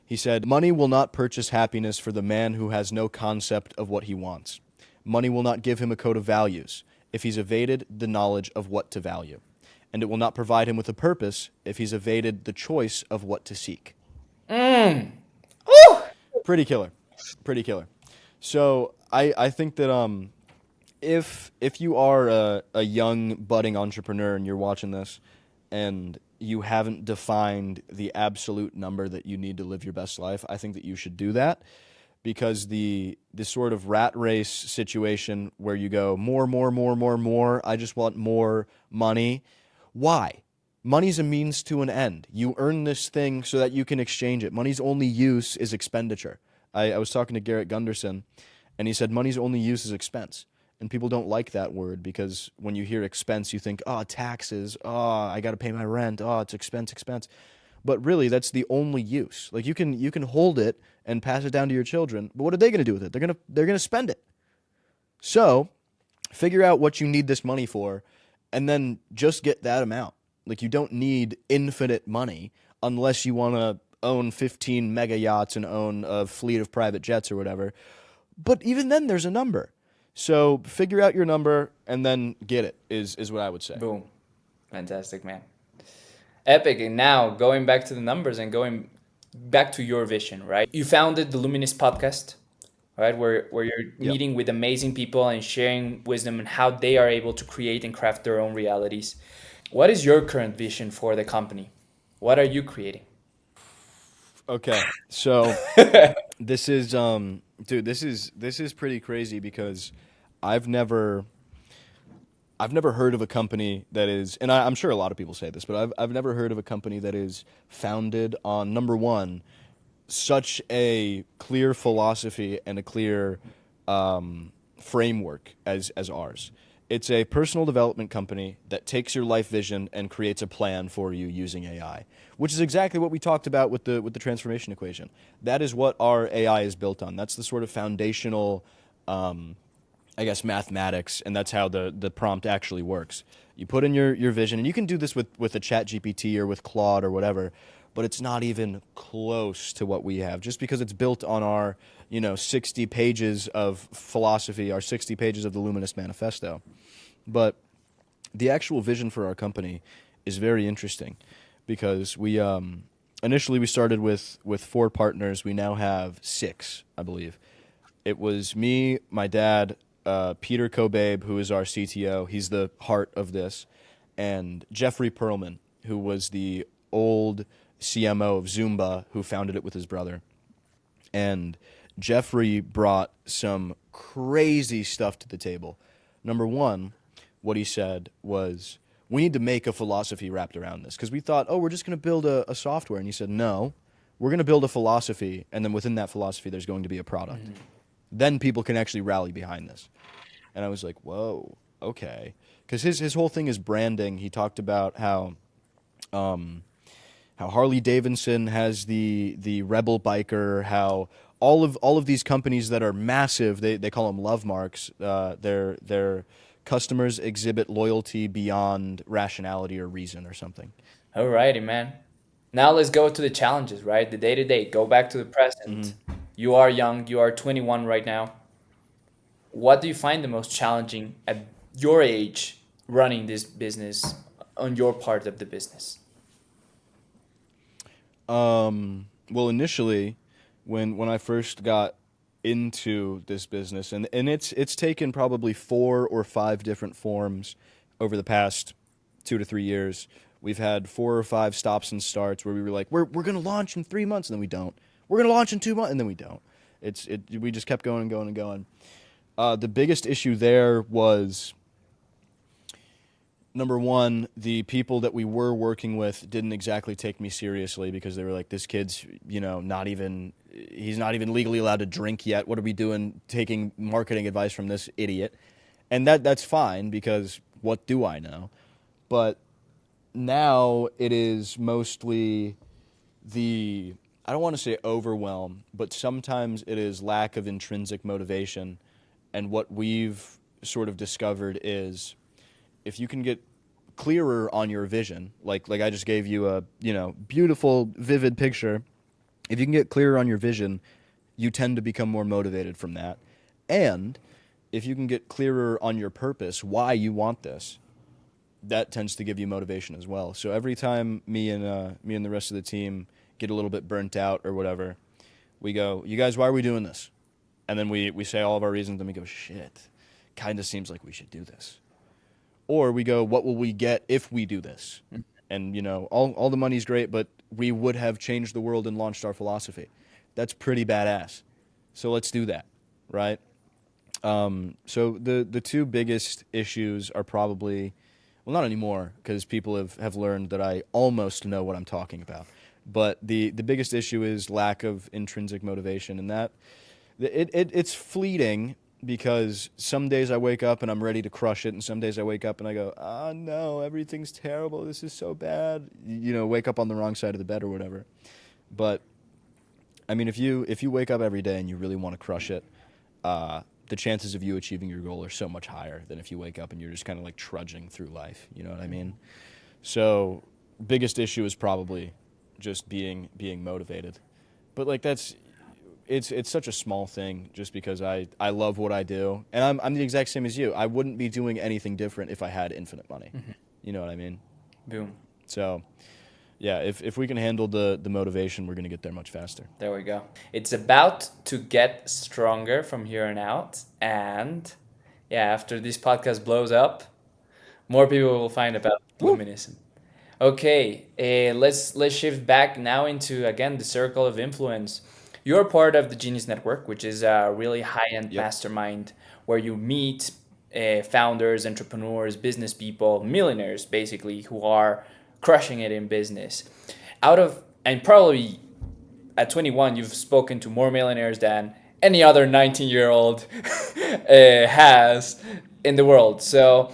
He said, "Money will not purchase happiness for the man who has no concept of what he wants. Money will not give him a code of values if he's evaded the knowledge of what to value. And it will not provide him with a purpose if he's evaded the choice of what to seek." Pretty killer. Pretty killer. So I think that if you are a young budding entrepreneur and you're watching this and you haven't defined the absolute number that you need to live your best life, I think that you should do that because the sort of rat race situation where you go more, I just want more money. Why? Money's a means to an end. You earn this thing so that you can exchange it. Money's only use is expenditure. I was talking to Garrett Gunderson, and he said money's only use is expense. And people don't like that word because when you hear expense, you think, oh, taxes, oh, I got to pay my rent, oh, it's expense. But really, that's the only use. Like you can hold it and pass it down to your children, but what are they going to do with it? They're gonna spend it. So, figure out what you need this money for, and then just get that amount. Like you don't need infinite money unless you want to own 15 mega yachts and own a fleet of private jets or whatever. But even then, there's a number. So figure out your number and then get it is what I would say. Boom. Fantastic, man. Epic. And now going back to the numbers and going back to your vision, right? You founded the Luminous podcast, right? Where you're Yep. meeting with amazing people and sharing wisdom and how they are able to create and craft their own realities. What is your current vision for the company? What are you creating? Okay. So this is dude, this is pretty crazy because I've never heard of a company that is, and I'm sure a lot of people say this, but I've never heard of a company that is founded on number one, such a clear philosophy and a clear framework as ours. It's a personal development company that takes your life vision and creates a plan for you using AI, which is exactly what we talked about with the transformation equation. That is what our AI is built on. That's the sort of foundational, I guess, mathematics, and that's how the prompt actually works. You put in your vision, and you can do this with a Chat GPT or with Claude or whatever, but it's not even close to what we have, just because it's built on our 60 pages of philosophy, our 60 pages of the Luminous Manifesto. But the actual vision for our company is very interesting because we initially we started with 4 partners. We now have 6, I believe. It was me, my dad, Peter Kobabe, who is our CTO. He's the heart of this, and Jeffrey Perlman, who was the old CMO of Zumba, who founded it with his brother. And Jeffrey brought some crazy stuff to the table. Number one, what he said was, we need to make a philosophy wrapped around this. Because we thought, oh, we're just going to build a software. And he said, no, we're going to build a philosophy, and then within that philosophy, there's going to be a product. Mm-hmm. Then people can actually rally behind this. And I was like, whoa, okay. Because his whole thing is branding. He talked about how Harley Davidson has the Rebel biker, how all of these companies that are massive, they call them love marks. Their customers exhibit loyalty beyond rationality or reason or something. Alrighty, man. Now let's go to the challenges, right? The day to day. Go back to the present. Mm-hmm. You are young. You are 21 right now. What do you find the most challenging at your age running this business on your part of the business? Well, initially, when I first got into this business, and it's taken probably 4 or 5 different forms over the past 2 to 3 years. We've had 4 or 5 stops and starts where we were like, we're going to launch in 3 months, and then we don't. We're going to launch in 2 months, and then we don't. We just kept going and going and going. The biggest issue there was, number one, the people that we were working with didn't exactly take me seriously because they were like, this kid's, he's not even legally allowed to drink yet. What are we doing taking marketing advice from this idiot? And that's fine because what do I know? But now it is mostly I don't want to say overwhelm, but sometimes it is lack of intrinsic motivation. And what we've sort of discovered is if you can get clearer on your vision, like I just gave you a, beautiful, vivid picture. If you can get clearer on your vision, you tend to become more motivated from that. And if you can get clearer on your purpose, why you want this, that tends to give you motivation as well. So every time me and the rest of the team get a little bit burnt out or whatever, we go, you guys, why are we doing this? And then we say all of our reasons, and we go, shit, kind of seems like we should do this. Or we go, what will we get if we do this? And, all the money's great, but we would have changed the world and launched our philosophy. That's pretty badass. So let's do that, right? So the two biggest issues are probably, well, not anymore, because people have learned that I almost know what I'm talking about. But the biggest issue is lack of intrinsic motivation, and that it's fleeting because some days I wake up and I'm ready to crush it, and some days I wake up and I go, oh no, everything's terrible, this is so bad. Wake up on the wrong side of the bed or whatever. But I mean, if you wake up every day and you really want to crush it, the chances of you achieving your goal are so much higher than if you wake up and you're just kind of like trudging through life. You know what I mean? So biggest issue is probably just being motivated. But like it's such a small thing just because I love what I do. And I'm the exact same as you. I wouldn't be doing anything different if I had infinite money. Mm-hmm. You know what I mean? Boom. So yeah, if we can handle the motivation, we're going to get there much faster. There we go. It's about to get stronger from here on out. And yeah, after this podcast blows up, more people will find about Luminism. Okay, let's shift back now into, again, the circle of influence. You're part of the Genius Network, which is a really high-end Yep. mastermind where you meet founders, entrepreneurs, business people, millionaires, basically, who are crushing it in business. And probably at 21, you've spoken to more millionaires than any other 19-year-old has in the world. So,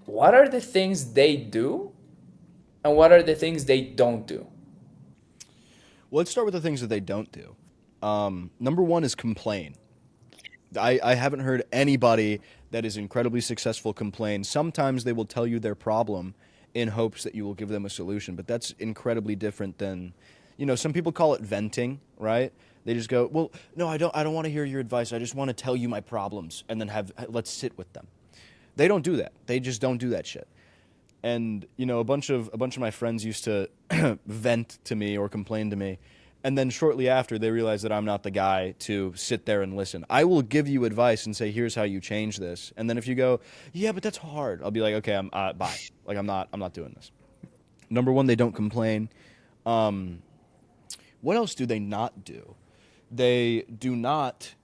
what are the things they do, and what are the things they don't do? Well, let's start with the things that they don't do. Number one is complain. I haven't heard anybody that is incredibly successful complain. Sometimes they will tell you their problem in hopes that you will give them a solution, but that's incredibly different than, some people call it venting, right? They just go, well, no, I don't want to hear your advice. I just want to tell you my problems and then let's sit with them. They don't do that. They just don't do that shit. And, a bunch of my friends used to vent to me or complain to me. And then shortly after, they realize that I'm not the guy to sit there and listen. I will give you advice and say, here's how you change this. And then if you go, yeah, but that's hard, I'll be like, okay, bye. Like, I'm not doing this. Number one, they don't complain. What else do they not do? They do not.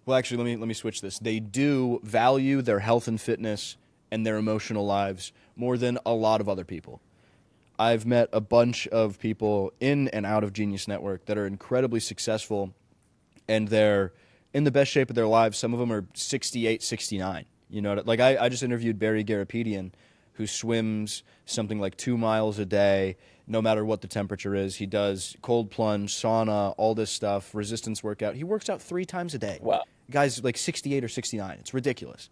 Well, actually, let me switch this. They do value their health and fitness and their emotional lives more than a lot of other people. I've met a bunch of people in and out of Genius Network that are incredibly successful, and they're in the best shape of their lives. Some of them are 68, 69. Like I just interviewed Barry Garapedian, who swims something like 2 miles a day, no matter what the temperature is. He does cold plunge, sauna, all this stuff, resistance workout. He works out 3 times a day. Wow. Guy's like 68 or 69. It's ridiculous.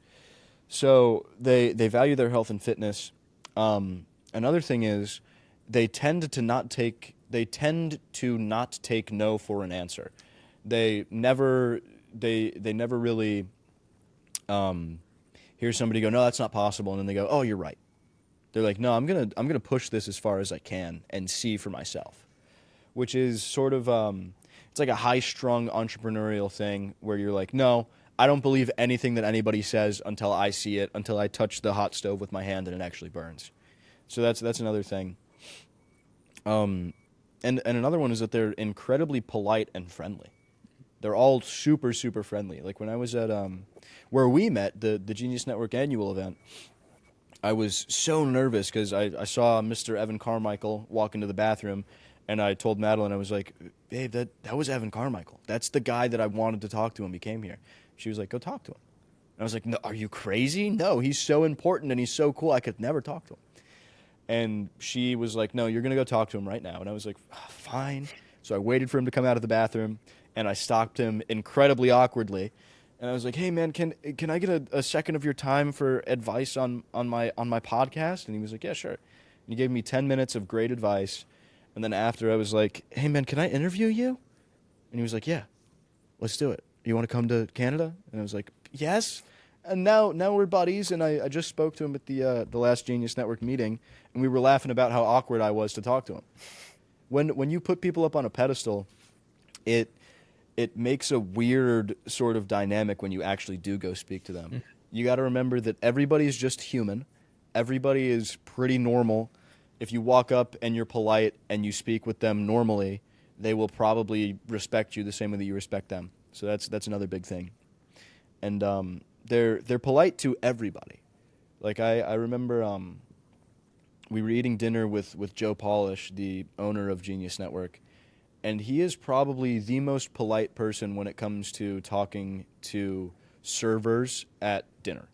So they value their health and fitness. Another thing is they tend to not take no for an answer. They never really hear somebody go, no, that's not possible, and then they go, oh, you're right. They're like, no, I'm gonna push this as far as I can and see for myself, which is sort of it's like a high-strung entrepreneurial thing where you're like, no, I don't believe anything that anybody says until I see it, until I touch the hot stove with my hand and it actually burns. So that's another thing. Um, and another one is that they're incredibly polite and friendly. They're all super super friendly. Like when I was at where we met, the Genius Network annual event, I was so nervous because I saw Mr. Evan Carmichael walk into the bathroom, and I told Madeline, I was like, babe, that was Evan Carmichael. That's the guy that I wanted to talk to when he came here. She was like, go talk to him. And I was like, no, are you crazy? No, he's so important and he's so cool. I could never talk to him. And she was like, no, you're going to go talk to him right now. And I was like, "Ah, fine. So I waited for him to come out of the bathroom, and I stopped him incredibly awkwardly. And I was like, hey, man, can I get a second of your time for advice on my podcast? And he was like, yeah, sure. And he gave me 10 minutes of great advice. And then after, I was like, hey, man, can I interview you? And he was like, yeah, let's do it. You want to come to Canada? And I was like, yes. And now we're buddies. And I just spoke to him at the last Genius Network meeting, and we were laughing about how awkward I was to talk to him. When you put people up on a pedestal, it it makes a weird sort of dynamic when you actually do go speak to them. You got to remember that everybody's just human. Everybody is pretty normal. If you walk up and you're polite and you speak with them normally, they will probably respect you the same way that you respect them. So that's another big thing. And they're polite to everybody. Like I remember we were eating dinner with Joe Polish, the owner of Genius Network, and he is probably the most polite person when it comes to talking to servers at dinner.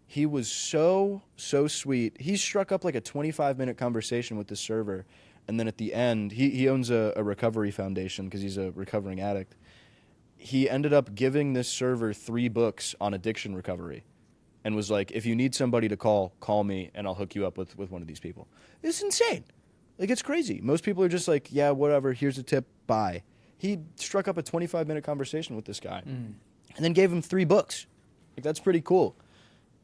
He was so sweet. He struck up like a 25-minute conversation with the server, and then at the end, he owns a recovery foundation because he's a recovering addict. He ended up giving this server 3 books on addiction recovery, and was like, if you need somebody to call me, and I'll hook you up with one of these people. It's insane. Like, it's crazy. Most people are just like, yeah, whatever, here's a tip, bye. He struck up a 25-minute conversation with this guy, and then gave him 3 books. Like, that's pretty cool.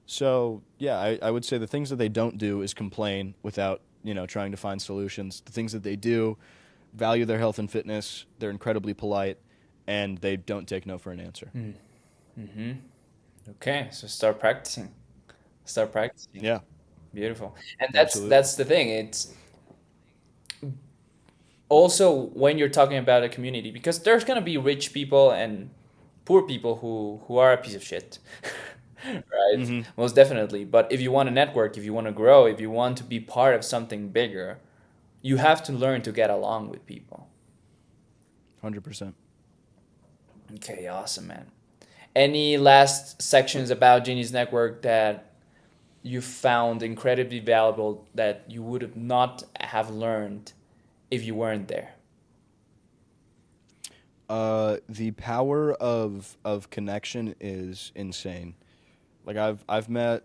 So, yeah, I would say the things that they don't do is complain without, trying to find solutions. The things that they do value their health and fitness. They're incredibly polite, and they don't take no for an answer. Okay, so start practicing. Start practicing. Yeah, Beautiful. And absolutely. that's the thing. It's also when you're talking about a community, because there's gonna be rich people and poor people who are a piece of shit. Right? Mm-hmm. Most definitely. But if you want to network, if you want to grow, if you want to be part of something bigger, you have to learn to get along with people. 100%. Okay, awesome, man. Any last sections about Genius Network that you found incredibly valuable that you would have not have learned if you weren't there? The power of connection is insane. Like I've met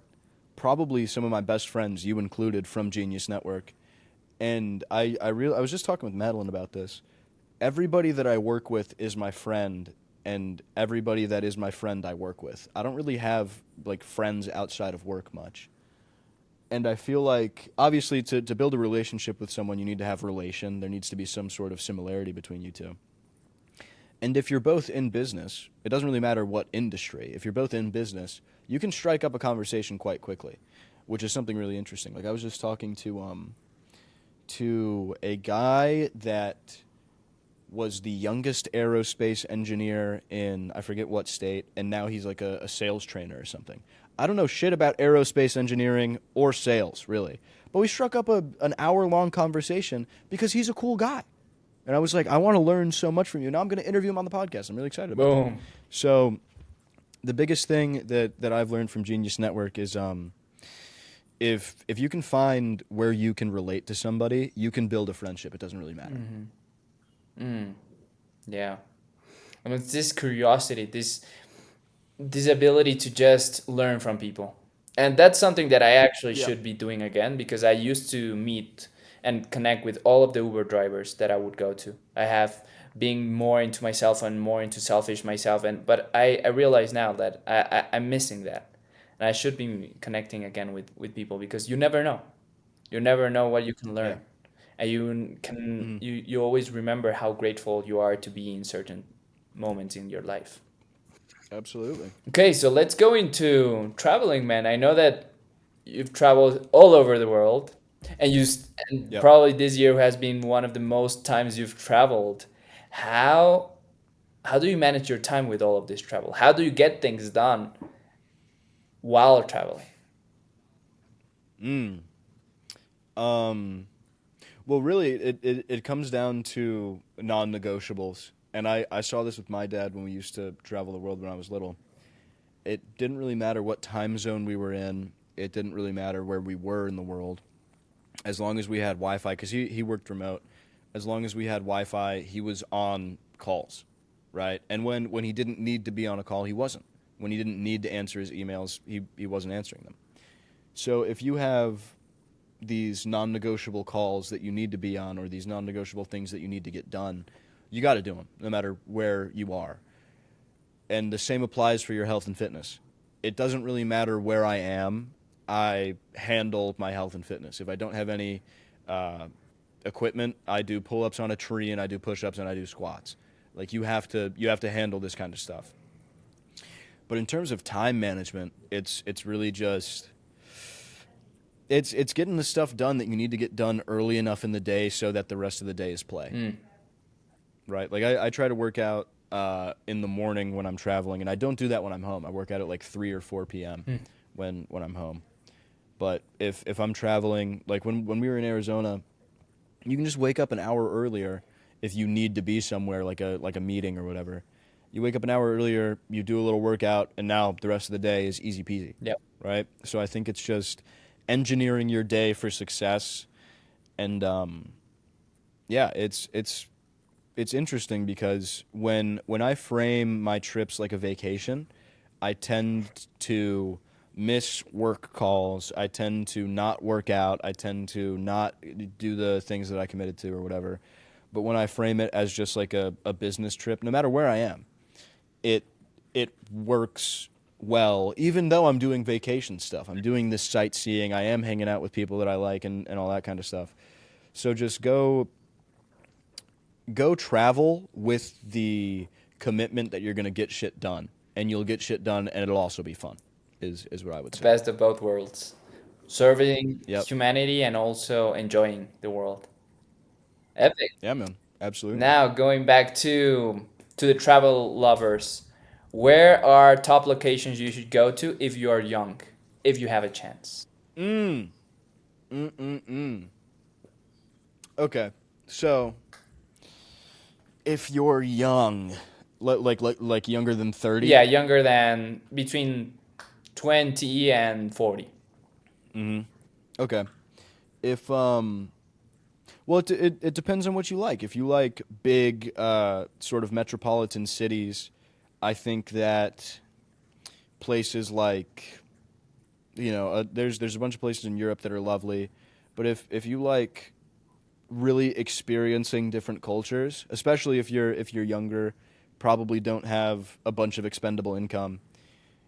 probably some of my best friends, you included, from Genius Network, and I was just talking with Madeline about this. Everybody that I work with is my friend, and everybody that is my friend I work with. I don't really have like friends outside of work much. And I feel like obviously to build a relationship with someone you need to have relation. There needs to be some sort of similarity between you two. And if you're both in business, it doesn't really matter what industry. If you're both in business, you can strike up a conversation quite quickly, which is something really interesting. Like I was just talking to a guy that was the youngest aerospace engineer in I forget what state, and now he's like a sales trainer or something. I don't know shit about aerospace engineering or sales, really. But we struck up an hour-long conversation because he's a cool guy. And I was like, I want to learn so much from you. Now I'm going to interview him on the podcast. I'm really excited about that. Boom. So the biggest thing that I've learned from Genius Network is if you can find where you can relate to somebody, you can build a friendship. It doesn't really matter. Yeah. I mean, this curiosity, this ability to just learn from people. And that's something that I actually Yeah. should be doing again because I used to meet and connect with all of the Uber drivers that I would go to. I have being more into myself and more into selfish myself, and but I realize now that I'm missing that. And I should be connecting again with people because you never know. You never know what you can Yeah. learn. And Hmm. you always remember how grateful you are to be in certain moments in your life. Absolutely. Okay, so let's go into traveling, man. I know that you've traveled all over the world, and and Yep. probably this year has been one of the most times you've traveled. How how do you manage your time with all of this travel? How do you get things done while traveling? Mm. Um, well, really, it comes down to non-negotiables. And I saw this with my dad when we used to travel the world when I was little. It didn't really matter what time zone we were in. It didn't really matter where we were in the world. As long as we had Wi-Fi, because he worked remote, as long as we had Wi-Fi, he was on calls, right? And when he didn't need to be on a call, he wasn't. When he didn't need to answer his emails, he wasn't answering them. So if you have these non-negotiable calls that you need to be on or these non-negotiable things that you need to get done, you got to do them no matter where you are. And the same applies for your health and fitness. It doesn't really matter where I am. I handle my health and fitness. If I don't have any uh, equipment, I do pull-ups on a tree and I do push-ups and I do squats. Like you have to handle this kind of stuff. But in terms of time management, it's really just it's getting the stuff done that you need to get done early enough in the day so that the rest of the day is play. Mm. Right? Like I try to work out in the morning when I'm traveling, and I don't do that when I'm home. I work out at like 3 or 4 p.m. Mm. when I'm home. But if I'm traveling, like when we were in Arizona, you can just wake up an hour earlier if you need to be somewhere like a meeting or whatever. You wake up an hour earlier, you do a little workout, and now the rest of the day is easy peasy, Yep. right? So I think it's just engineering your day for success, and yeah, it's interesting because when I frame my trips like a vacation, I tend to miss work calls. I tend to not work out. I tend to not do the things that I committed to or whatever. But when I frame it as just like a business trip, no matter where I am, it it works well, even though I'm doing vacation stuff. I'm doing this sightseeing. I am hanging out with people that I like and all that kind of stuff. So just go travel with the commitment that you're going to get shit done, and you'll get shit done, and it'll also be fun. Is what I would The say. best of both worlds. Serving Yep. humanity and also enjoying the world. Epic. Yeah, man. Absolutely. Now going back to the travel lovers, where are top locations you should go to if you are young, if you have a chance? Mm. Mm. Mm. Mm. Okay. So if you're young, like younger than Yeah, 30. younger than between 20 and 40. Mm-hmm. Okay. If well, it depends on what you like. If you like big, sort of metropolitan cities, I think that places like, there's a bunch of places in Europe that are lovely, but if you like really experiencing different cultures, especially if you're younger, probably don't have a bunch of expendable income,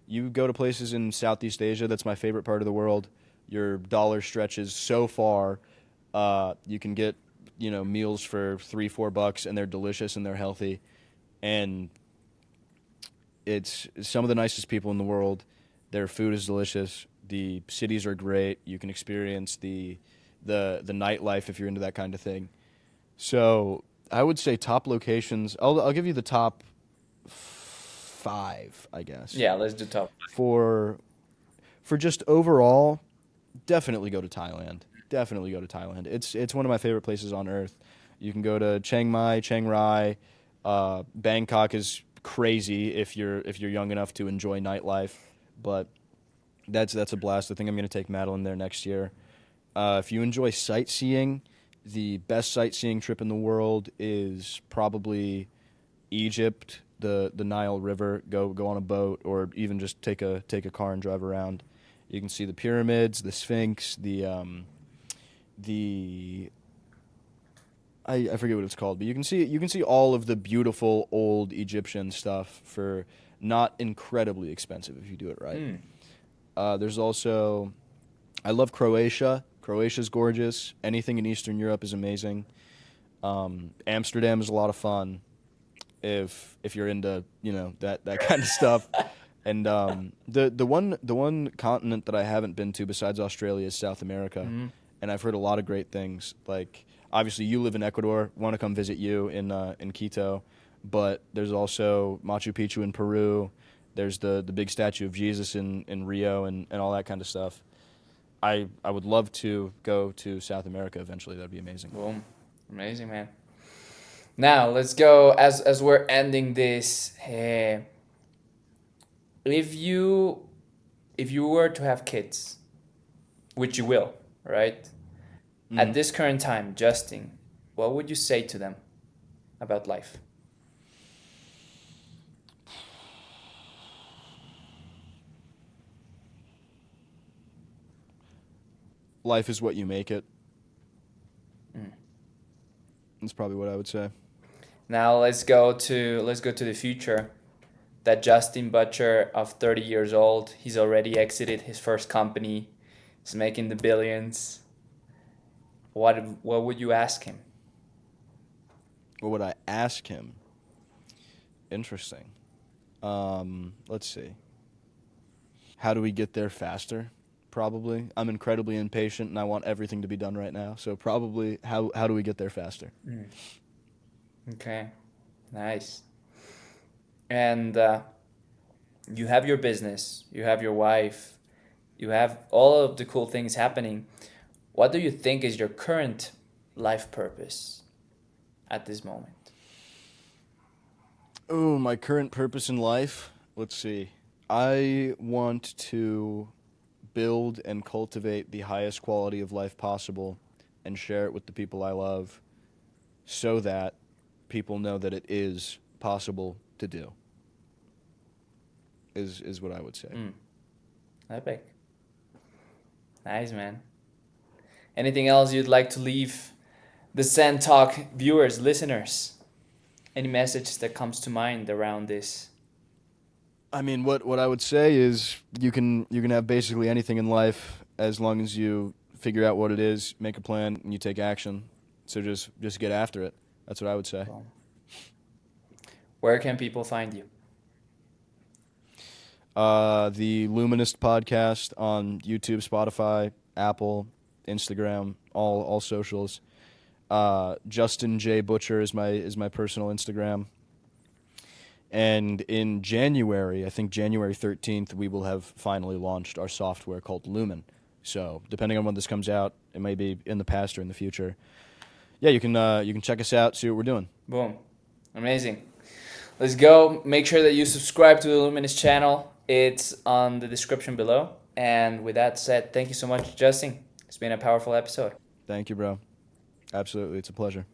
you go to places in Southeast Asia. That's my favorite part of the world. Your dollar stretches so far. You can get meals for $3-4, and they're delicious and they're healthy, and it's some of the nicest people in the world. Their food is delicious. The cities are great. You can experience the nightlife if you're into that kind of thing. So I would say top locations. I'll give you the top five, I guess. Yeah, let's do top. For just overall, definitely go to Thailand. Definitely go to Thailand. It's one of my favorite places on earth. You can go to Chiang Mai, Chiang Rai. Bangkok is crazy if you're young enough to enjoy nightlife, but that's a blast. I think I'm going to take Madeline there next year. If you enjoy sightseeing, the best sightseeing trip in the world is probably Egypt, the Nile River. Go on a boat, or even just take a car and drive around. You can see the pyramids, the Sphinx, the I forget what it's called, but you can see all of the beautiful old Egyptian stuff for not incredibly expensive if you do it right. Hmm. There's also I love Croatia. Croatia's gorgeous. Anything in Eastern Europe is amazing. Amsterdam is a lot of fun. if you're into that kind of stuff. And the one continent that I haven't been to besides Australia is South America, Mhm. and I've heard a lot of great things. Like obviously you live in Ecuador, want to come visit you in Quito, but there's also Machu Picchu in Peru. There's the big statue of Jesus in Rio and all that kind of stuff. I would love to go to South America eventually. That'd be amazing. Boom. Amazing, man. Now let's go as we're ending this. If you if you were to have kids, which you will, right? At Hmm. this current time, Justin, what would you say to them about life? Life is what you make it. Mm. That's probably what I would say. Now let's go to the future. That Justin Butcher of 30 years old, he's already exited his first company. He's making the billions. What would you ask him? What would I ask him? Interesting. Let's see. How do we get there faster? Probably. I'm incredibly impatient and I want everything to be done right now. So probably how do we get there faster? Mm. Okay, nice. And you have your business, you have your wife, you have all of the cool things happening. What do you think is your current life purpose at this moment? Oh, my current purpose in life. Let's see. I want to build and cultivate the highest quality of life possible and share it with the people I love so that people know that it is possible to do. Is what I would say. Mm, epic. Nice, man. Anything else you'd like to leave the Zen Talk viewers, listeners? Any message that comes to mind around this? I mean, what I would say is you can have basically anything in life as long as you figure out what it is, make a plan, and you take action. So just get after it. That's what I would say. Well, where can people find you? The Luminist podcast on YouTube, Spotify, Apple, Instagram, all socials. Justin J Butcher is my personal Instagram. And in January, I think January 13th, we will have finally launched our software called Lumen. So depending on when this comes out, it may be in the past or in the future. Yeah, you can check us out, see what we're doing. Boom. Amazing. Let's go. Make sure that you subscribe to the Luminous channel. It's on the description below. And with that said, thank you so much, Justin. It's been a powerful episode. Thank you, bro. Absolutely, it's a pleasure.